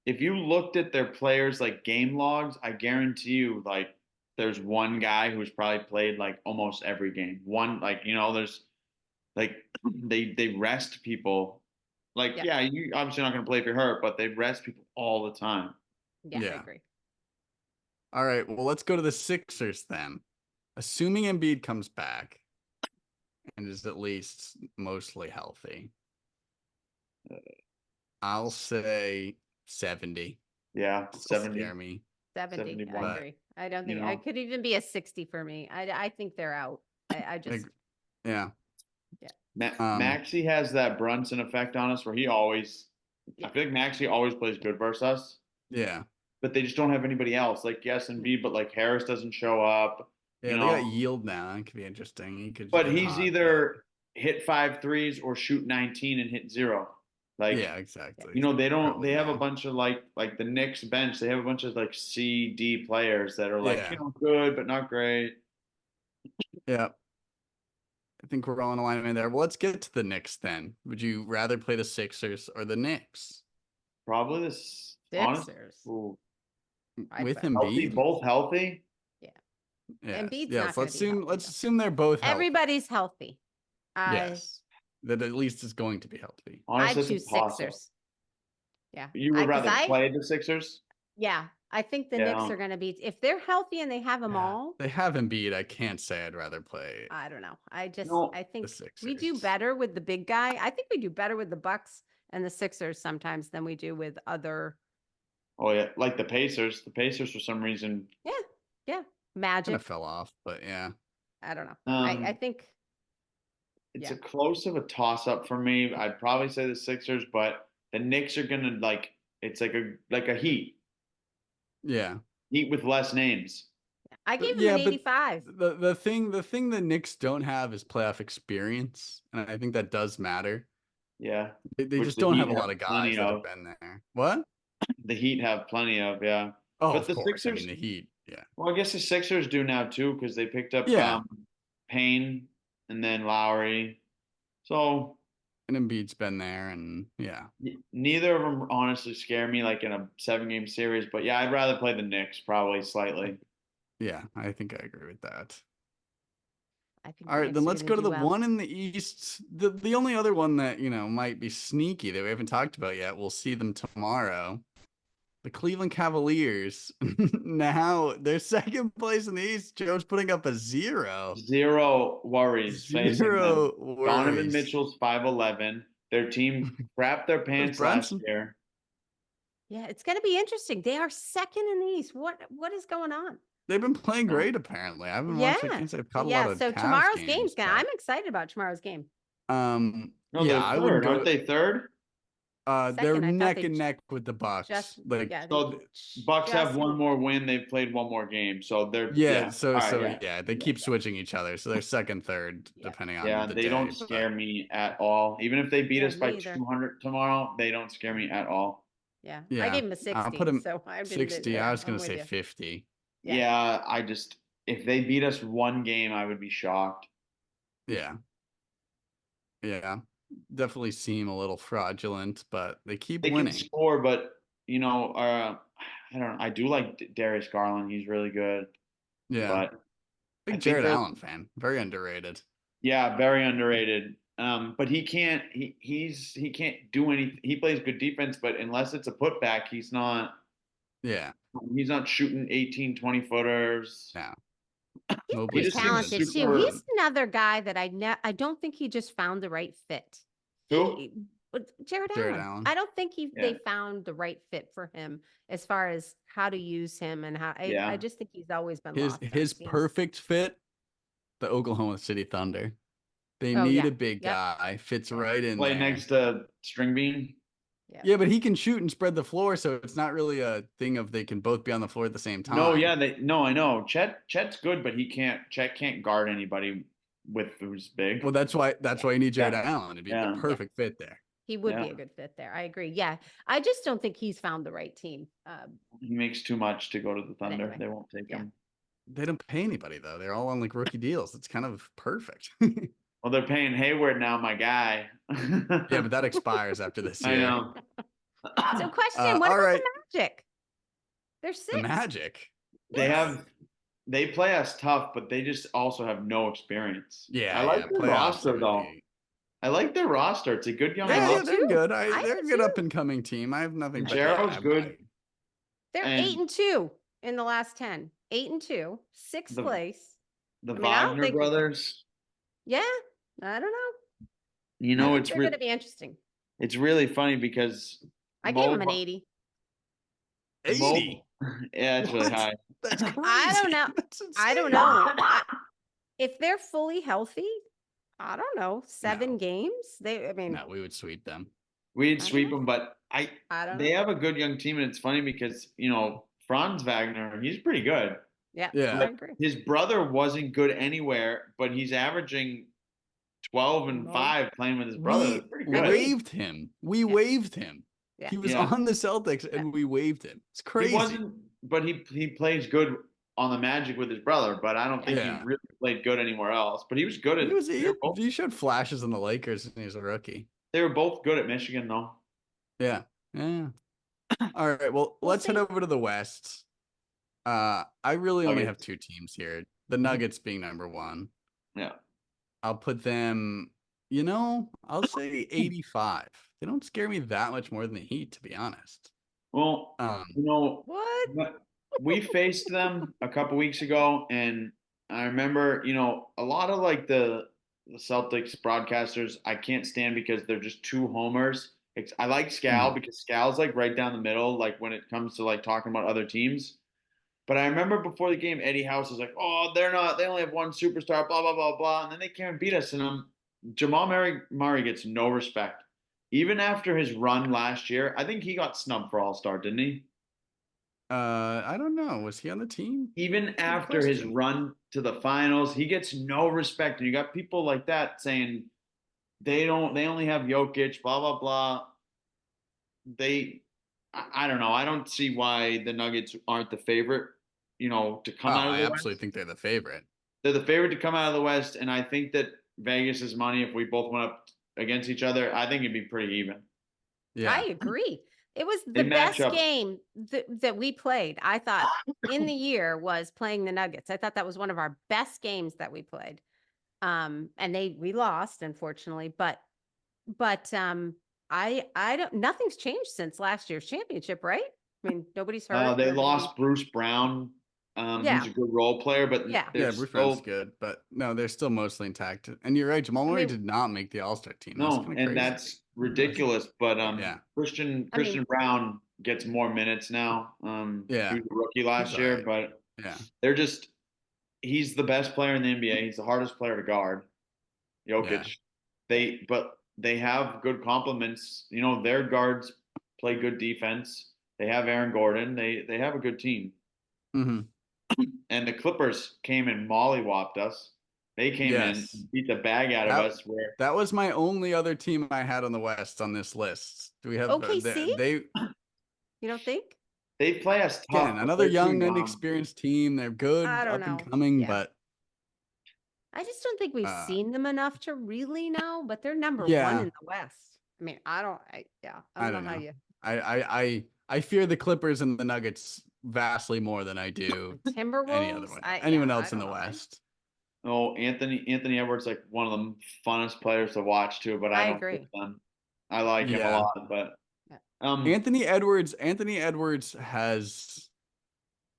if you looked at their players like game logs, I guarantee you, like, there's one guy who's probably played like almost every game. One, like, you know, there's like they rest people. Like, Yeah. yeah, you obviously not going to play if you're hurt, but they rest people all the time. Yeah, I Yeah. agree. All right, well, let's go to the Sixers then. Assuming Embiid comes back and is at least mostly healthy, I'll say 70. Yeah, Still 70. scare me. 70. 71. I agree. I don't You think know? I could even be a 60 for me. I think they're out. I just Yeah. yeah. Maxey has that Brunson effect on us where he always, Yeah. I feel like Maxey always plays good versus us, Yeah. but they just don't have anybody else. Like, yes, Embiid, but like Harris doesn't show up. Yeah, You they know, got Yield now. It could be interesting. He could but get he's hot, either hit 5 threes or shoot 19 and hit 0. Like, yeah, exactly. you know, they Probably have a no. bunch of like the Knicks bench, they have a bunch of like C, D players that are like, Yeah. you know, good, but not great. Yeah. I think we're all in alignment there. Well, let's get to the Knicks then. Would you rather play the Sixers or the Knicks? Probably this, honest, Sixers. ooh, With healthy, Embiid? both healthy. Yes. Embiid's Yes. not gonna Let's be assume healthy, let's though. assume they're both healthy. Everybody's healthy. Yes. That at least is going to be healthy. I Honestly, it's a choose toss-up. Sixers. Yeah. You would 'Cause rather play the Sixers? Yeah, I think the Yeah. Knicks are going to be if they're healthy and they have them all. They have Embiid. I can't say I'd rather play I don't know. No, I think the we do Sixers. better with the big guy. I think we do better with the Bucks and the Sixers sometimes than we do with other. Oh yeah, like the Pacers. The Pacers for some reason. Yeah, kind Magic. of fell off, but yeah. I don't know. I think It's yeah. a close of a toss-up for me. I'd probably say the Sixers, but the Knicks are gonna like it's like a Heat. Yeah. Heat with less names. I But gave him yeah, an but 85. the thing the Knicks don't have is playoff experience, and I think that does matter. Yeah. They Which just the don't Heat have a have lot of plenty guys that have of. been there. What? The Heat have plenty of, yeah. Oh, But of the course. I mean, Sixers, the Heat. Yeah. well, I guess the Sixers do now too, because they picked up Yeah. Payne and then Lowry. So And Embiid's been there, and yeah. neither of them honestly scare me like in a 7-game series. But yeah, I'd rather play the Knicks probably slightly. Yeah, I think I agree with that. I think All the right, Knicks then are let's gonna go to do the well. one in the East. The only other one that, might be sneaky that we haven't talked about yet. We'll see them tomorrow. The Cleveland Cavaliers. Now they're second place in the East. Joe's putting up a 0. 0 worries facing them. 0 worries. Donovan Mitchell's 5'11". Their team crapped their pants last Brunson. year. Yeah, it's going to be interesting. They are second in the East. What is going on? They've been playing great, apparently. I haven't watched. I can't say I've caught a lot of So Cavs tomorrow's games, game's I'm excited about tomorrow's game. No, yeah, they're I wouldn't third. go. Aren't they third? They're Second, I thought neck they and neck with the Bucks. just Like, So Bucks have one more win. They've played one more game, so they're yeah. So All right, yeah, they keep switching each other. So they're second, third, depending on yeah. the They day. don't scare me at all. Even if they beat Yeah, us by me either. 200 tomorrow, they don't scare me at all. Yeah, Yeah, I gave him a 60. I'll put him so I 60. I was gonna say you. 50. Yeah, I just if they beat us one game, I would be shocked. Yeah. Yeah. Definitely seem a little fraudulent, but they keep They winning. can score, but I don't know. I do like Darius Garland. He's really good. Yeah. But I Big think Jared Allen fan. Very underrated. Yeah, very underrated. But he can't he can't do anything. He plays good defense, but unless it's a putback, he's not shooting 18, 20 footers. No. He's Mobley's just seems talented too. super- He's another guy that I don't think he just found the right fit. Who? But Jared Jared Allen. Allen. I don't think they Yeah. found the right fit for him as far as how to use him and how. I Yeah. just think he's always been His lost. on his the scene. perfect fit, the Oklahoma City Thunder. They Oh, need yeah. a big Yep. guy. Fits Yep. right in Play there. next to String Bean. Yeah, but he can shoot and spread the floor, so it's not really a thing of they can both be on the floor at the same time. No, yeah, I know. Chet's good, but Chet can't guard anybody with who's big. Well, that's why you need Jared Yeah. Allen to be Yeah. the perfect fit there. He would be Yeah. a good fit there. I agree. Yeah. I just don't think he's found the right team. He makes too much to go to the Thunder. anyway, They won't take yeah. him. They don't pay anybody though. They're all on like rookie deals. It's kind of perfect. Well, they're paying Hayward now, my guy. Yeah, but that expires after this year. I know. So question, what all about right. the Magic? They're The six. Magic. They play us tough, but they just also have no experience. Yeah, I like their playoffs roster would though. be- I like their roster. It's a good young I do Yeah, roster. they're too. good. I They're a do good too. up and coming team. I have nothing but Jarrell's yeah, good. They're And 8-2 in the last 10. 8-2, sixth The- place. The I mean, I don't Wagner think- brothers. Yeah. I don't know. You I know, think it's they're going to be interesting. it's really funny because I gave him an Mo- 80. 80. Yeah, it's really What? high. That's crazy. I don't know. That's I don't insane. know. If they're fully healthy, I don't know, 7 games. I mean, No, we would sweep them. We'd don't sweep know. them, but I don't they know. have a good young team, and it's funny because Franz Wagner, he's pretty good. Yeah, Yeah. I agree. His brother wasn't good anywhere, but he's averaging 12 and No. 5 playing with his brother. We That's pretty I good. agree. waived him. We Yeah. waived him. Yeah. He was Yeah. on the Celtics and we waived him. It's crazy. He wasn't, but he plays good on the Magic with his brother. But I don't think Yeah. he really played good anywhere else. But he was good at. He showed flashes in the Lakers when he was a rookie. They were both good at Michigan, though. Yeah. Yeah. All right. Well, We'll let's head see. over to the West. I really only have Nuggets. 2 teams here. The Nuggets being number 1. Yeah. I'll put them, I'll say 85. They don't scare me that much more than the Heat, to be honest. Well, What? we faced them a couple weeks ago, and I remember, a lot of like the Celtics broadcasters I can't stand because they're just too homers. I like Scal because Scal's like right down the middle, like when it comes to like talking about other teams. But I remember before the game, Eddie House was like, "Oh, they only have one superstar, blah blah blah blah," and then they can't beat us. And Jamal Murray gets no respect, even after his run last year. I think he got snubbed for All-Star, didn't he? I don't know. Was he on the team? Even after his run to the finals, he gets no respect. And you got people like that saying they only have Jokic, blah blah blah. I don't know. I don't see why the Nuggets aren't the favorite, to come out of the I West. absolutely think they're the favorite. They're the favorite to come out of the West, and I think that Vegas's money, if we both went up against each other, I think it'd be pretty even. Yeah. I agree. It was They the match best up. game that we played, I thought, in the year was playing the Nuggets. I thought that was one of our best games that we played. And we lost, unfortunately, but I don't, nothing's changed since last year's championship, right? I mean, nobody's hurt. They nobody- lost Bruce Brown, Yeah. who's a good role player, but Yeah. they're Bruce still, Brown's good, but no, they're still mostly intact. And you're right, Jamal Murray mean- did not make the All-Star team. That's no, kinda and crazy. that's ridiculous. But Yeah. Christian I mean- Brown gets more minutes now. Yeah. He was a rookie last He's year, all but Yeah. he's the best player in the NBA. He's the hardest player to guard. Jokic. They have good compliments. Their guards play good defense. They have Aaron Gordon. They have a good team. Mm-hmm. And the Clippers came and mollywopped us. They came Yes. in, beat the bag out of us. Where That was my only other team I had on the West on this list. Do we have OKC? They You don't think? they play us tough. again but another they're too young, inexperienced team. They're good, I don't up and know. coming, Yeah. but I just don't think we've seen them enough to really know, but they're number Yeah. one in the West. I mean, I don't know how you I fear the Clippers and the Nuggets vastly more than I do Timberwolves. any other one, anyone else in the don't know. West. Oh, Anthony Edwards, like one of the funnest players to watch too. But I don't agree. pick them. I like him a Yeah. lot, but Yeah. Anthony Edwards has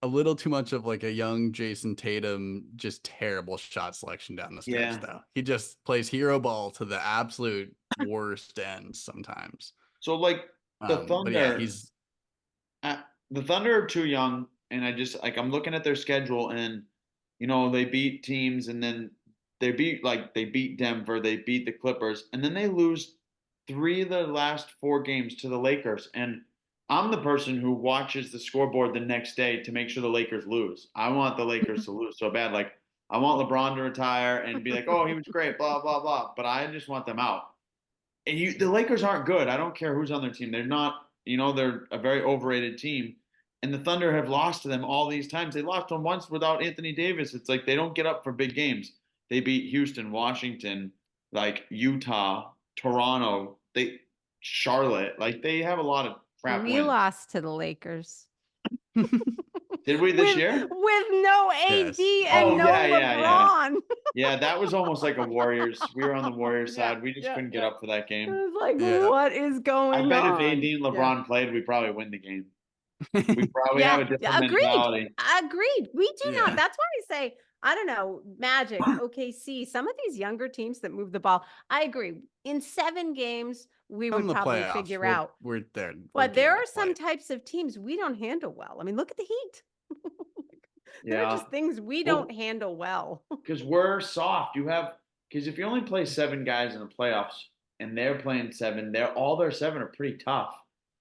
a little too much of like a young Jason Tatum, just terrible shot selection down the stretch, Yeah. though. He just plays hero ball to the absolute worst ends sometimes. So like the But yeah, Thunder, he's the Thunder are too young, and I just like I'm looking at their schedule, and they beat teams, and then they beat Denver, they beat the Clippers, and then they lose 3 of the last 4 games to the Lakers. And I'm the person who watches the scoreboard the next day to make sure the Lakers lose. I want the Lakers to lose so bad. Like I want LeBron to retire and be like, oh, he was great, blah blah blah. But I just want them out. And the Lakers aren't good. I don't care who's on their team. They're not, they're a very overrated team. And the Thunder have lost to them all these times. They lost to them once without Anthony Davis. It's like they don't get up for big games. They beat Houston, Washington, like Utah, Toronto, Charlotte. Like they have a lot of crap We wins. lost to the Lakers. Did we this year? With no AD Yes. and no Yeah. LeBron. Yeah, that was almost like a Warriors. We were on the Warriors Yeah, side. We just yeah, couldn't get yeah. up for that It game. was like, Yeah. what is going I bet on? if AD and LeBron played, we probably win the game. We probably have a different mentality. Agreed. We do Yeah. not. That's why I say, I don't know, Magic, OKC, some of these younger teams that move the ball. I agree. In 7 games, we Come would the probably playoffs, figure we're, out. we're there. But there are Oh, some types of teams we don't handle well. I mean, look at the Heat. There are Yeah, just things we Well, don't handle well. because we're soft. Because if you only play 7 guys in the playoffs and they're playing 7, all their 7 are pretty tough.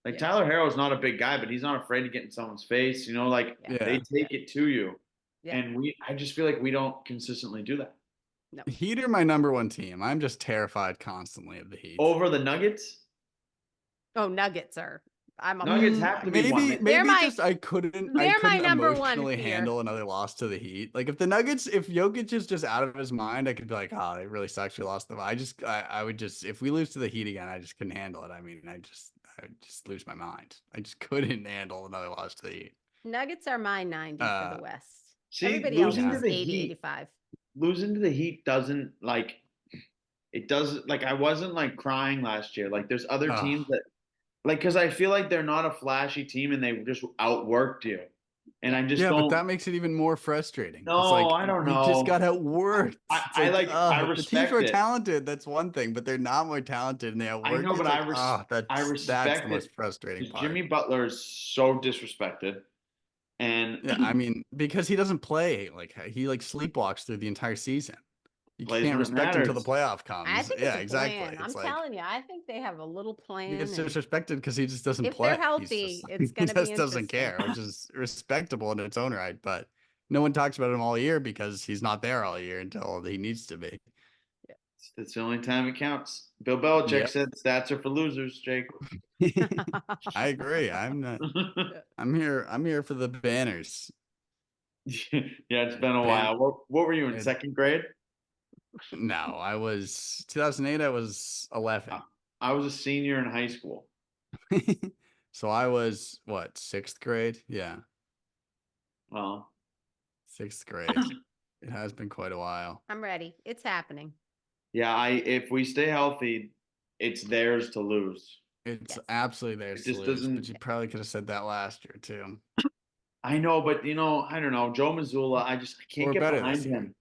Like Yeah. Tyler Harrow's not a big guy, but he's not afraid to get in someone's face. Like Yeah. they take it to you. Yeah. And I just feel like we don't consistently do that. No. Heat are my number 1 team. I'm just terrified constantly of the Heat. Over the Nuggets? Oh, Nuggets are. Nuggets have to be maybe one. maybe my- just I couldn't they're my number 1 emotionally fear. handle another loss to the Heat. Like if the Nuggets, if Jokic is just out of his mind, I could be like, oh, it really sucks we lost them. I would just, if we lose to the Heat again, I just couldn't handle it. I mean, I would just lose my mind. I just couldn't handle another loss to the Heat. Nuggets are my 90 for the West. See, Everybody else losing is to the 80, Heat, 85. losing to the Heat doesn't it doesn't I wasn't like crying last year. Like there's other teams that because I feel like they're not a flashy team and they just outworked you. And I just yeah, don't. but that makes it even more frustrating. No, it's like, I don't know. We just got outworked. I the teams respect are it. talented. That's one thing, but they're not more talented and they outworked. I know, but I that's respect the most frustrating part. Jimmy Butler is so disrespected. And yeah, I mean, because he doesn't play, he sleepwalks through the entire season. You can't respect him until the playoff comes. I think yeah, it's a exactly. plan. I'm telling you, I think they have a little plan. He gets disrespected because he just doesn't if play. If they're healthy, it's going to be he just doesn't care, which is respectable in its own right. But no one talks about him all year because he's not there all year until he needs to be. Yeah. It's the only time it counts. Bill Belichick said stats are for losers, Jake. I agree. I'm not. I'm here for the banners. Yeah, it's been a while. What were you in 2nd grade? No, I was 2008. I was 11. I was a senior in high school. So I was what, 6th grade? Yeah. Well, 6th grade. It has been quite a while. I'm ready. It's happening. Yeah, if we stay healthy, it's theirs to lose. It's absolutely theirs to lose. But you probably could have said that last year too. I know, but I don't know. Joe Mazzulla, I can't get behind him.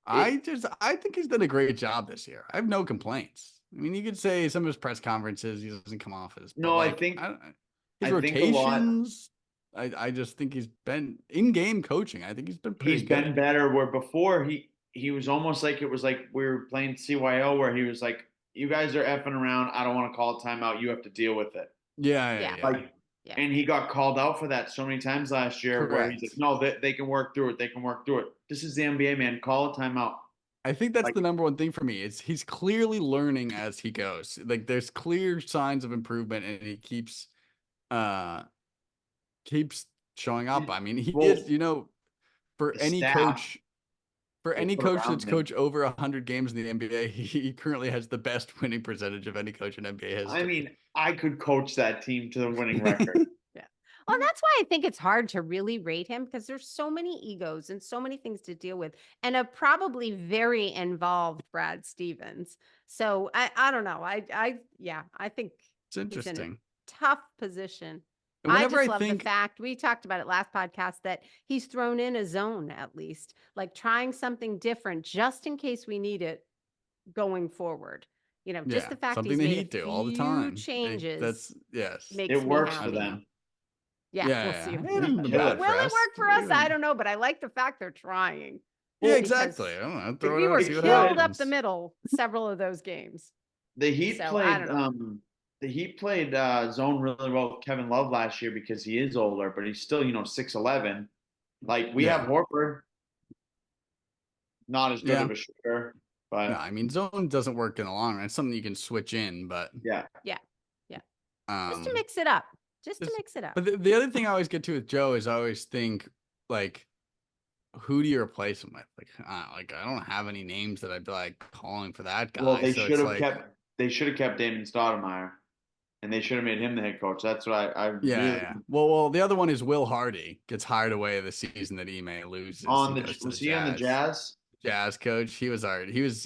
I think he's done a great job this year. I have no complaints. I mean, you could say some of his press conferences, he doesn't come off as. No, I think his rotations. I just think he's been in-game coaching. I think he's been pretty good. He's been better. Where before he was almost like it was like we were playing CYO, where he was like, "You guys are effing around. I don't want to call a timeout. You have to deal with it." Yeah. Yeah. And he got called out for that so many times last year. Correct. Where he's like, "No, they can work through it. They can work through it." This is the NBA, man. Call a timeout. I think that's the number 1 thing for me. He's clearly learning as he goes. Like there's clear signs of improvement, and he keeps showing up. I mean, he is, for any coach. For any coach that's coached over 100 games in the NBA, he currently has the best winning percentage of any coach in NBA history. I mean, I could coach that team to the winning record. Yeah. Well, that's why I think it's hard to really rate him, because there's so many egos and so many things to deal with, and a probably very involved Brad Stevens. So I don't know. I think it's interesting. He's in a tough position. I just love the fact, we talked about it last podcast, that he's thrown in a zone, at least, like trying something different just in case we need it going forward. just the fact something he's the made Heat a do all the few time. changes That's yes. makes It me works happy. for them. Yeah, Yeah, we'll yeah. see. It hasn't been Kill bad it. for Will it us. work for us? I Even- don't know, but I like the fact they're trying. Yeah, because exactly. I don't know. Throw We it out, were see what killed up happens. the middle several of those games. The Heat So, I played don't know. the Heat played zone really well with Kevin Love last year because he is older, but he's still 6'11". Like we have Yeah. Horford, not as good Yeah. of a shooter, No, but I mean zone doesn't work in the long run. It's something you can switch in, but yeah, Just to mix it up. Just to just- mix it up. But the other thing I always get to with Joe is I always think like, who do you replace him with? Like I don't have any names that I'd be like calling for that guy. well they So should it's have like, kept Damon Stoudemire, and they should have made him the head coach. That's what I yeah, really yeah. Well, the other one is Will Hardy gets hired away the season that Ime loses. on He the goes to was the he on the Jazz? Jazz coach. He was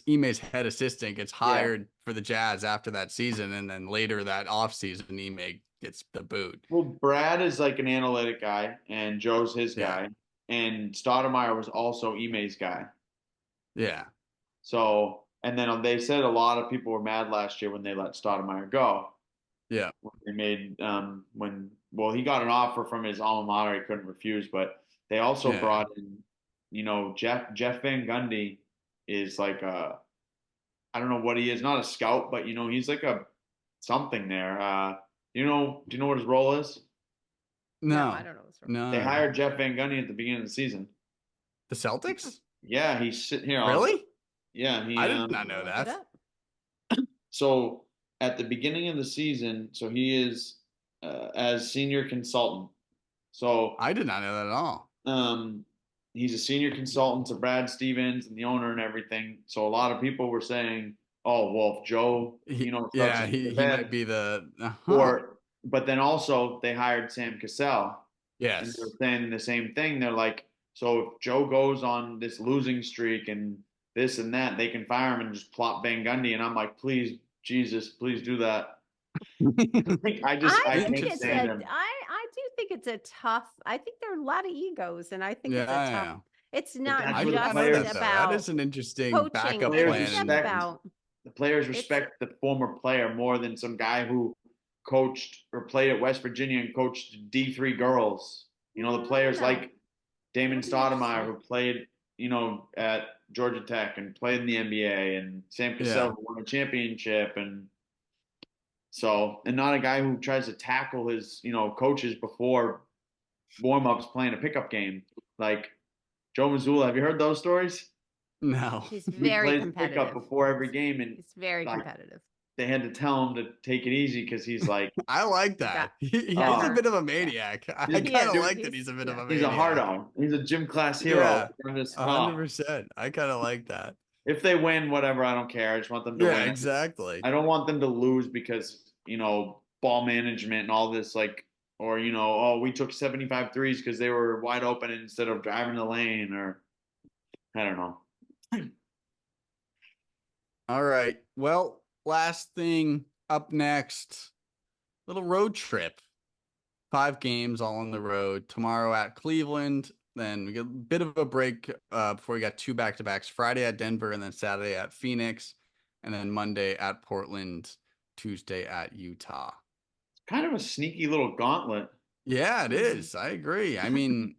Ime's head assistant, gets hired for the Jazz after that season, and then later that offseason, Ime gets the boot. Well, Brad is like an analytic guy, and Joe's his Yeah. guy, and Stoudemire was also Ime's guy. Yeah. So, and then they said a lot of people were mad last year when they let Stoudemire go. Yeah. When they made he got an offer from his alma mater he couldn't refuse, but they also Yeah. brought in, Jeff Van Gundy is like I don't know what he is, not a scout, but he's like a something there. Do you know what his role is? No, I don't know what's wrong. no. They hired Jeff Van Gundy at the beginning of the season. The Celtics? Yeah, he's sitting here. Really? Yeah, I did not know Look it that. up. So at the beginning of the season, so he is as senior consultant. So I did not know that at all. he's a senior consultant to Brad Stevens and the owner and everything. So a lot of people were saying, "Oh, well, if Joe, starts Yeah, to he bed, might be the but then also they hired Sam Cassell, and yes. they're saying the same thing. They're like, so if Joe goes on this losing streak and this and that, they can fire him and just plop Van Gundy. And I'm like, please, Jesus, please do that. I think can't it's stand him. I do think it's a tough. I think there are a lot of egos, and I think Yeah, it's a tough. yeah. It's not that's I what did the just not know that players- though. about That is an interesting coaching. backup Players It's plan. just respect- about The players respect the former player more than some guy who coached or played at West Virginia and coached D3 girls. The players No. like Damon That'd be Stoudemire, interesting. who played, at Georgia Tech and played in the NBA, and Sam Cassell, Yeah. who won a championship, and not a guy who tries to tackle his, coaches before warm-ups playing a pickup game. Like Joe Mazzulla, have you heard those stories? No. He's He very plays competitive. pickup before every game, and He's very like, competitive. they had to tell him to take it easy because he's like, I like that. He's a Oh. bit of a maniac. I He kind of is. like that he's a bit of a he's a maniac. hard on. He's a gym class hero. Yeah. I'm just, 100%. I kind of like that. if they win, whatever, I don't care. I just want them to Yeah, win. exactly. I don't want them to lose because, ball management and all this, like, or, oh, we took 75 threes because they were wide open instead of driving the lane, or I don't know. All right. Well, last thing up next, little road trip. 5 games all on the road. Tomorrow at Cleveland. Then we get a bit of a break before we got 2 back-to-backs. Friday at Denver and then Saturday at Phoenix. And then Monday at Portland, Tuesday at Utah. Kind of a sneaky little gauntlet. Yeah, it is. I agree. I mean,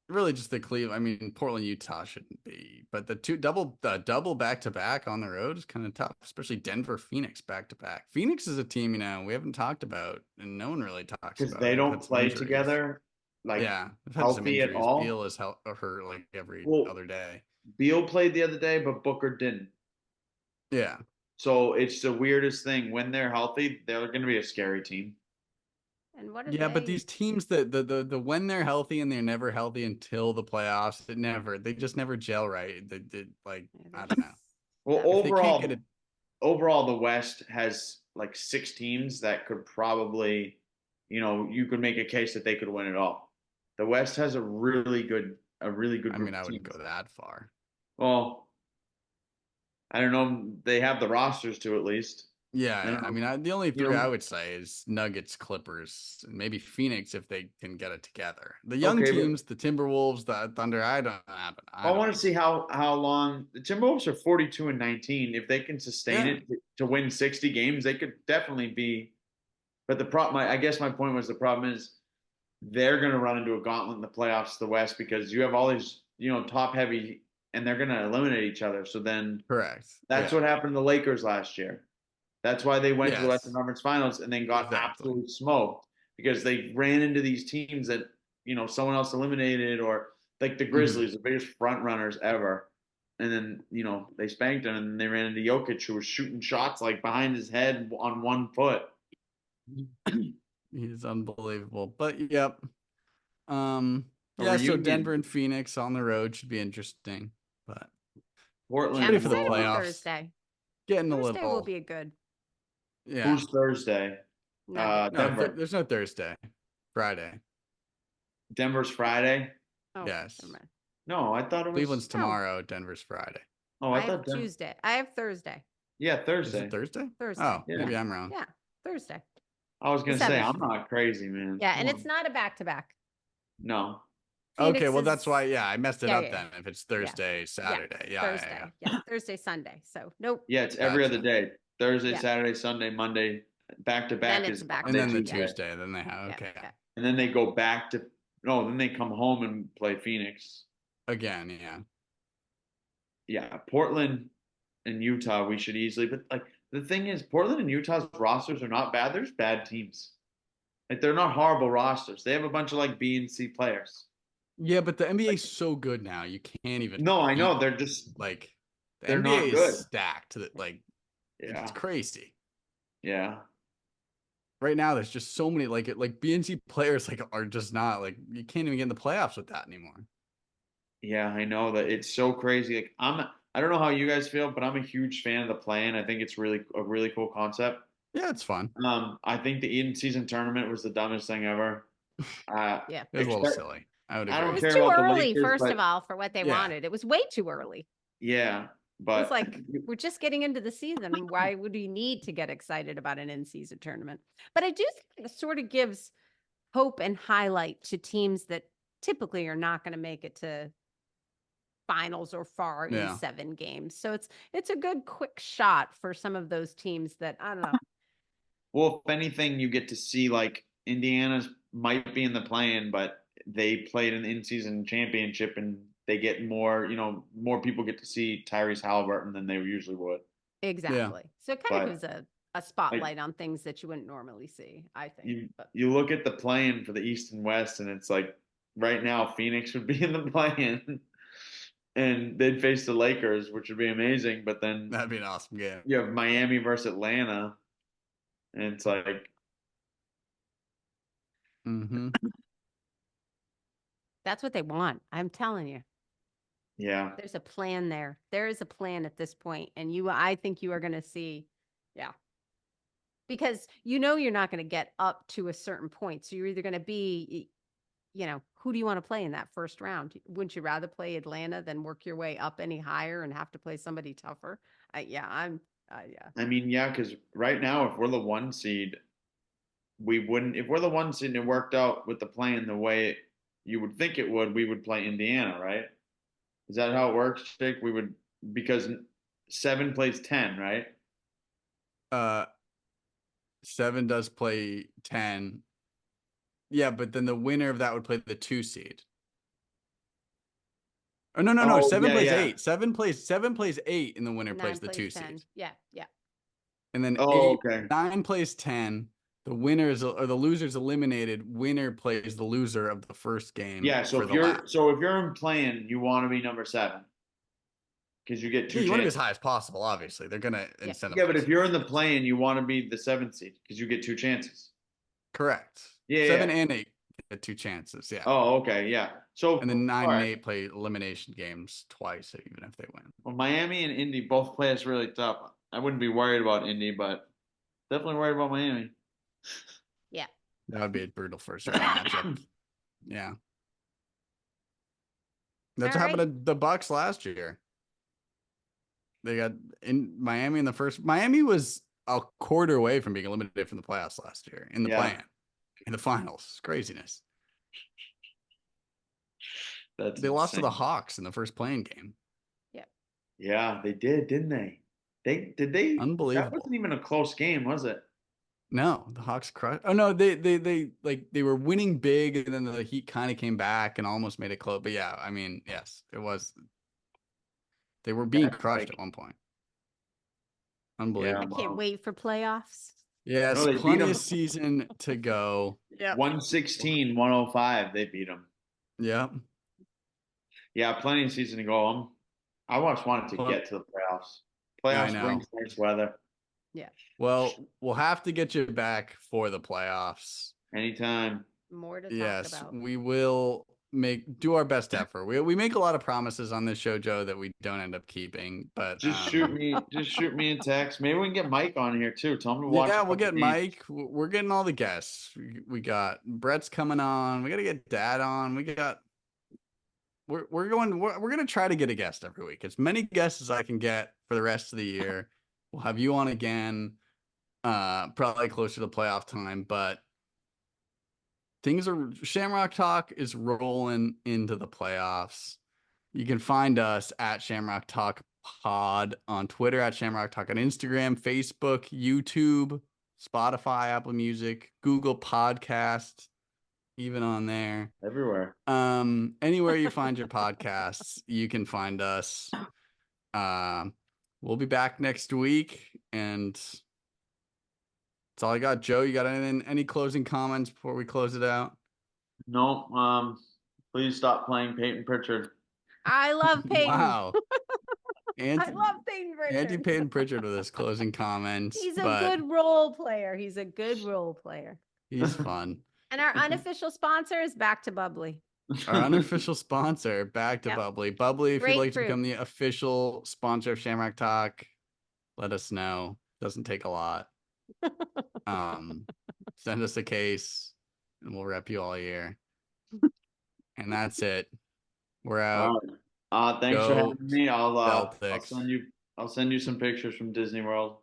really just the Cleveland. I mean, Portland, Utah shouldn't be, but the double back to back on the road is kind of tough, especially Denver, Phoenix back to back. Phoenix is a team, we haven't talked about, and no one really talks Because about. they They've don't had some play injuries. together, like, Yeah, they've had some healthy at injuries. all. Beal is hurt like every other day. Beal played the other day, but Booker didn't. Yeah, So it's the weirdest thing. When they're healthy, they're going to be a scary team. And what are yeah, but they? these teams that the when they're healthy and they're never healthy until the playoffs, they just never gel right. They like, I don't know. Well, If they can't get it. overall, the West has like 6 teams that could probably, you could make a case that they could win it all. The West has a really good I group mean, I of wouldn't teams. go that far. Well, I don't know. They have the rosters to at least. Yeah, I mean, the only You three I know, would say is Nuggets, Clippers, and maybe Phoenix if they can get it together. The young okay, but teams, the Timberwolves, the Thunder, I don't I want to know. see how long the Timberwolves are 42-19. If they can sustain Yeah, it to win 60 games, they could definitely be. But the problem, I guess my point was the problem is they're going to run into a gauntlet in the playoffs, the West, because you have all these, top heavy, and they're going to eliminate each other. So then correct. that's Yeah. what happened to the Lakers last year. That's why they went to the Western Yes, Conference Finals and then got exactly. absolutely smoked because they ran into these teams that someone else eliminated, or like the Mhm. Grizzlies, the biggest front runners ever. And then they spanked them, and they ran into Jokic, who was shooting shots like behind his head on one foot. He's unbelievable. But yep. Um, A yeah, so Denver reunion. and Phoenix on the road should be interesting. But Portland Yeah, I'm ready and for the excited for Milwaukee. playoffs. Thursday. Getting a Thursday will little, be a good yeah. Who's Thursday? nugget. No, Denver. there's no Thursday. Friday. Denver's Friday. Oh, Yes. never mind. No, I thought it Cleveland's was. No, tomorrow. Denver's Friday. Oh, I I have thought Denver. Tuesday. I have Thursday. Yeah, Is it Thursday. Thursday? Thursday. Oh, Yeah. maybe I'm wrong. Yeah, Thursday. I was The gonna say 7th. I'm not crazy, man. Yeah, Come and on. it's not a back-to-back. No. Okay, well Phoenix that's is why. Yeah, I messed it yeah, up yeah, then. If it's Thursday, Saturday, yeah, Thursday. Yeah, Thursday, Sunday. So nope. Yeah, it's every other Gotcha. day. Thursday, Yeah. Saturday, Sunday, Monday. Back to Then back it's is a back to And Monday, then the back. Yeah. Tuesday, then they have Yeah. okay Yeah. and then they go back to. No, then they come home and play Phoenix. again. Yeah, Yeah, Portland and Utah, we should easily. But like the thing is, Portland and Utah's rosters are not bad. There's bad teams. Like they're not horrible rosters. They have a bunch of like B and C players. yeah, but the NBA is so good now. You can't even No, I beat know they're just like the they're NBA not is good. stacked. That like it's Yeah, crazy. yeah. Right now, there's just so many like BNC players like are just not like you can't even get in the playoffs with that anymore. Yeah, I know that it's so crazy. Like I don't know how you guys feel, but I'm a huge fan of the play-in. I think it's really a really cool concept. Yeah, it's fun. I think the in-season tournament was the dumbest thing ever. Yeah. It was a little Except silly. I would I It agree. don't was care too about the early, Lakers, first of but all, for what they Yeah. wanted. It was way too early. yeah, It was but like we're just getting into the season. Why would we need to get excited about an in-season tournament? But I do think it sort of gives hope and highlight to teams that typically are not going to make it to finals or far in Yeah. 7 games. So it's a good quick shot for some of those teams that I don't know. well, if anything, you get to see like Indiana's might be in the play-in, but they played an in-season championship, and they get more. More people get to see Tyrese Halliburton than they usually would. Exactly. So it kind of But gives a spotlight on things that you wouldn't normally see, I think. you But you look at the play-in for the East and West, and it's like right now Phoenix would be in the play-in, and they'd face the Lakers, which would be amazing. But then That'd be an awesome game. you have Miami versus Atlanta, and it's like Mm-hmm. that's what they want. I'm telling you. yeah. There's a plan there. There is a plan at this point, and I think you are going to see, yeah, because you're not going to get up to a certain point. So you're either going to be, who do you want to play in that first round? Wouldn't you rather play Atlanta than work your way up any higher and have to play somebody tougher? Yeah. I mean, yeah, because right now, if we're the 1 seed, we wouldn't. If we're the 1 seed and it worked out with the plan the way you would think it would, we would play Indiana, right? Is that how it works, Jake? We would, because 7 plays 10, right? 7 does play 10. Yeah, but then the winner of that would play the 2 seed. Oh no. Oh, 7 yeah, plays yeah. 8. 7 plays 8, and the winner 9 plays the plays 2 10. seed. Yeah. Yeah. And then Oh, okay. 9 plays 10. The winners or the losers eliminated. Winner plays the loser of the first game. Yeah. So for if the you're last. so if you're in playing, you want to be number 7 because you get 2 Yeah, you want to be as chances. high as possible. Obviously, they're gonna Yeah. incentivize. Yeah, but if you're in the play-in, you want to be the 7th seed because you get 2 chances. correct, Yeah, 7 yeah. and 8 get 2 chances. Yeah. Oh, okay, yeah. So And then 9 all and right. 8 play elimination games twice, even if they win. Well, Miami and Indy both play us really tough. I wouldn't be worried about Indy, but definitely worried about Miami. Yeah. That would be a brutal first round matchup. Yeah. That's All what happened to the Bucks last year. They got in Miami in the first. Miami was a quarter away from being eliminated from the playoffs last year in the Yeah. play-in, in the finals. It's craziness. They lost to the Hawks in the first play-in game. Yeah, they did, didn't they? They Unbelievable. That wasn't even a close game, was it? No, the Hawks crushed. Oh no, they were winning big, and then the Heat kind of came back and almost made it close. But yeah, I mean, yes, it was. They were being crushed at one point. Unbelievable. I can't wait for playoffs. Yes, No, they beat plenty them. of season to go. Yeah. 116-105, they beat them. Yeah. Yeah, plenty of season to go. I just wanted to Well, get to the playoffs. I Playoffs know. brings nice weather. Yeah. Well, we'll have to get you back for the playoffs. Anytime. More to Yes, talk about. we will do our best effort. We make a lot of promises on this show, Joe, that we don't end up keeping. But Just shoot me a text. Maybe we can get Mike on here too. Tell him to watch. Yeah, we'll get Mike. We're getting all the guests. We got Brett's coming on. We got to get Dad on. We're gonna try to get a guest every week. As many guests as I can get for the rest of the year. We'll have you on again, probably closer to the playoff time. But Shamrock Talk is rolling into the playoffs. You can find us at Shamrock Talk Pod on Twitter, at Shamrock Talk on Instagram, Facebook, YouTube, Spotify, Apple Music, Google Podcasts, even on there. Everywhere. Anywhere you find your podcasts, you can find us. We'll be back next week, and that's all I got. Joe, you got anything? Any closing comments before we close it out? No. Please stop playing Peyton Pritchard. I love Peyton. Wow. I love Peyton Pritchard. Anti-Peyton Pritchard with his closing comments. He's a good role player. He's fun. And our unofficial sponsor is Back to Bubbly. Our unofficial sponsor, Back to Bubbly. Bubbly, if you'd like to become the official sponsor of Shamrock Talk, let us know. Doesn't take a lot. Send us a case and we'll rep you all year. And that's it. We're out. Thanks for having me. I'll Celtics. send you some pictures from Disney World.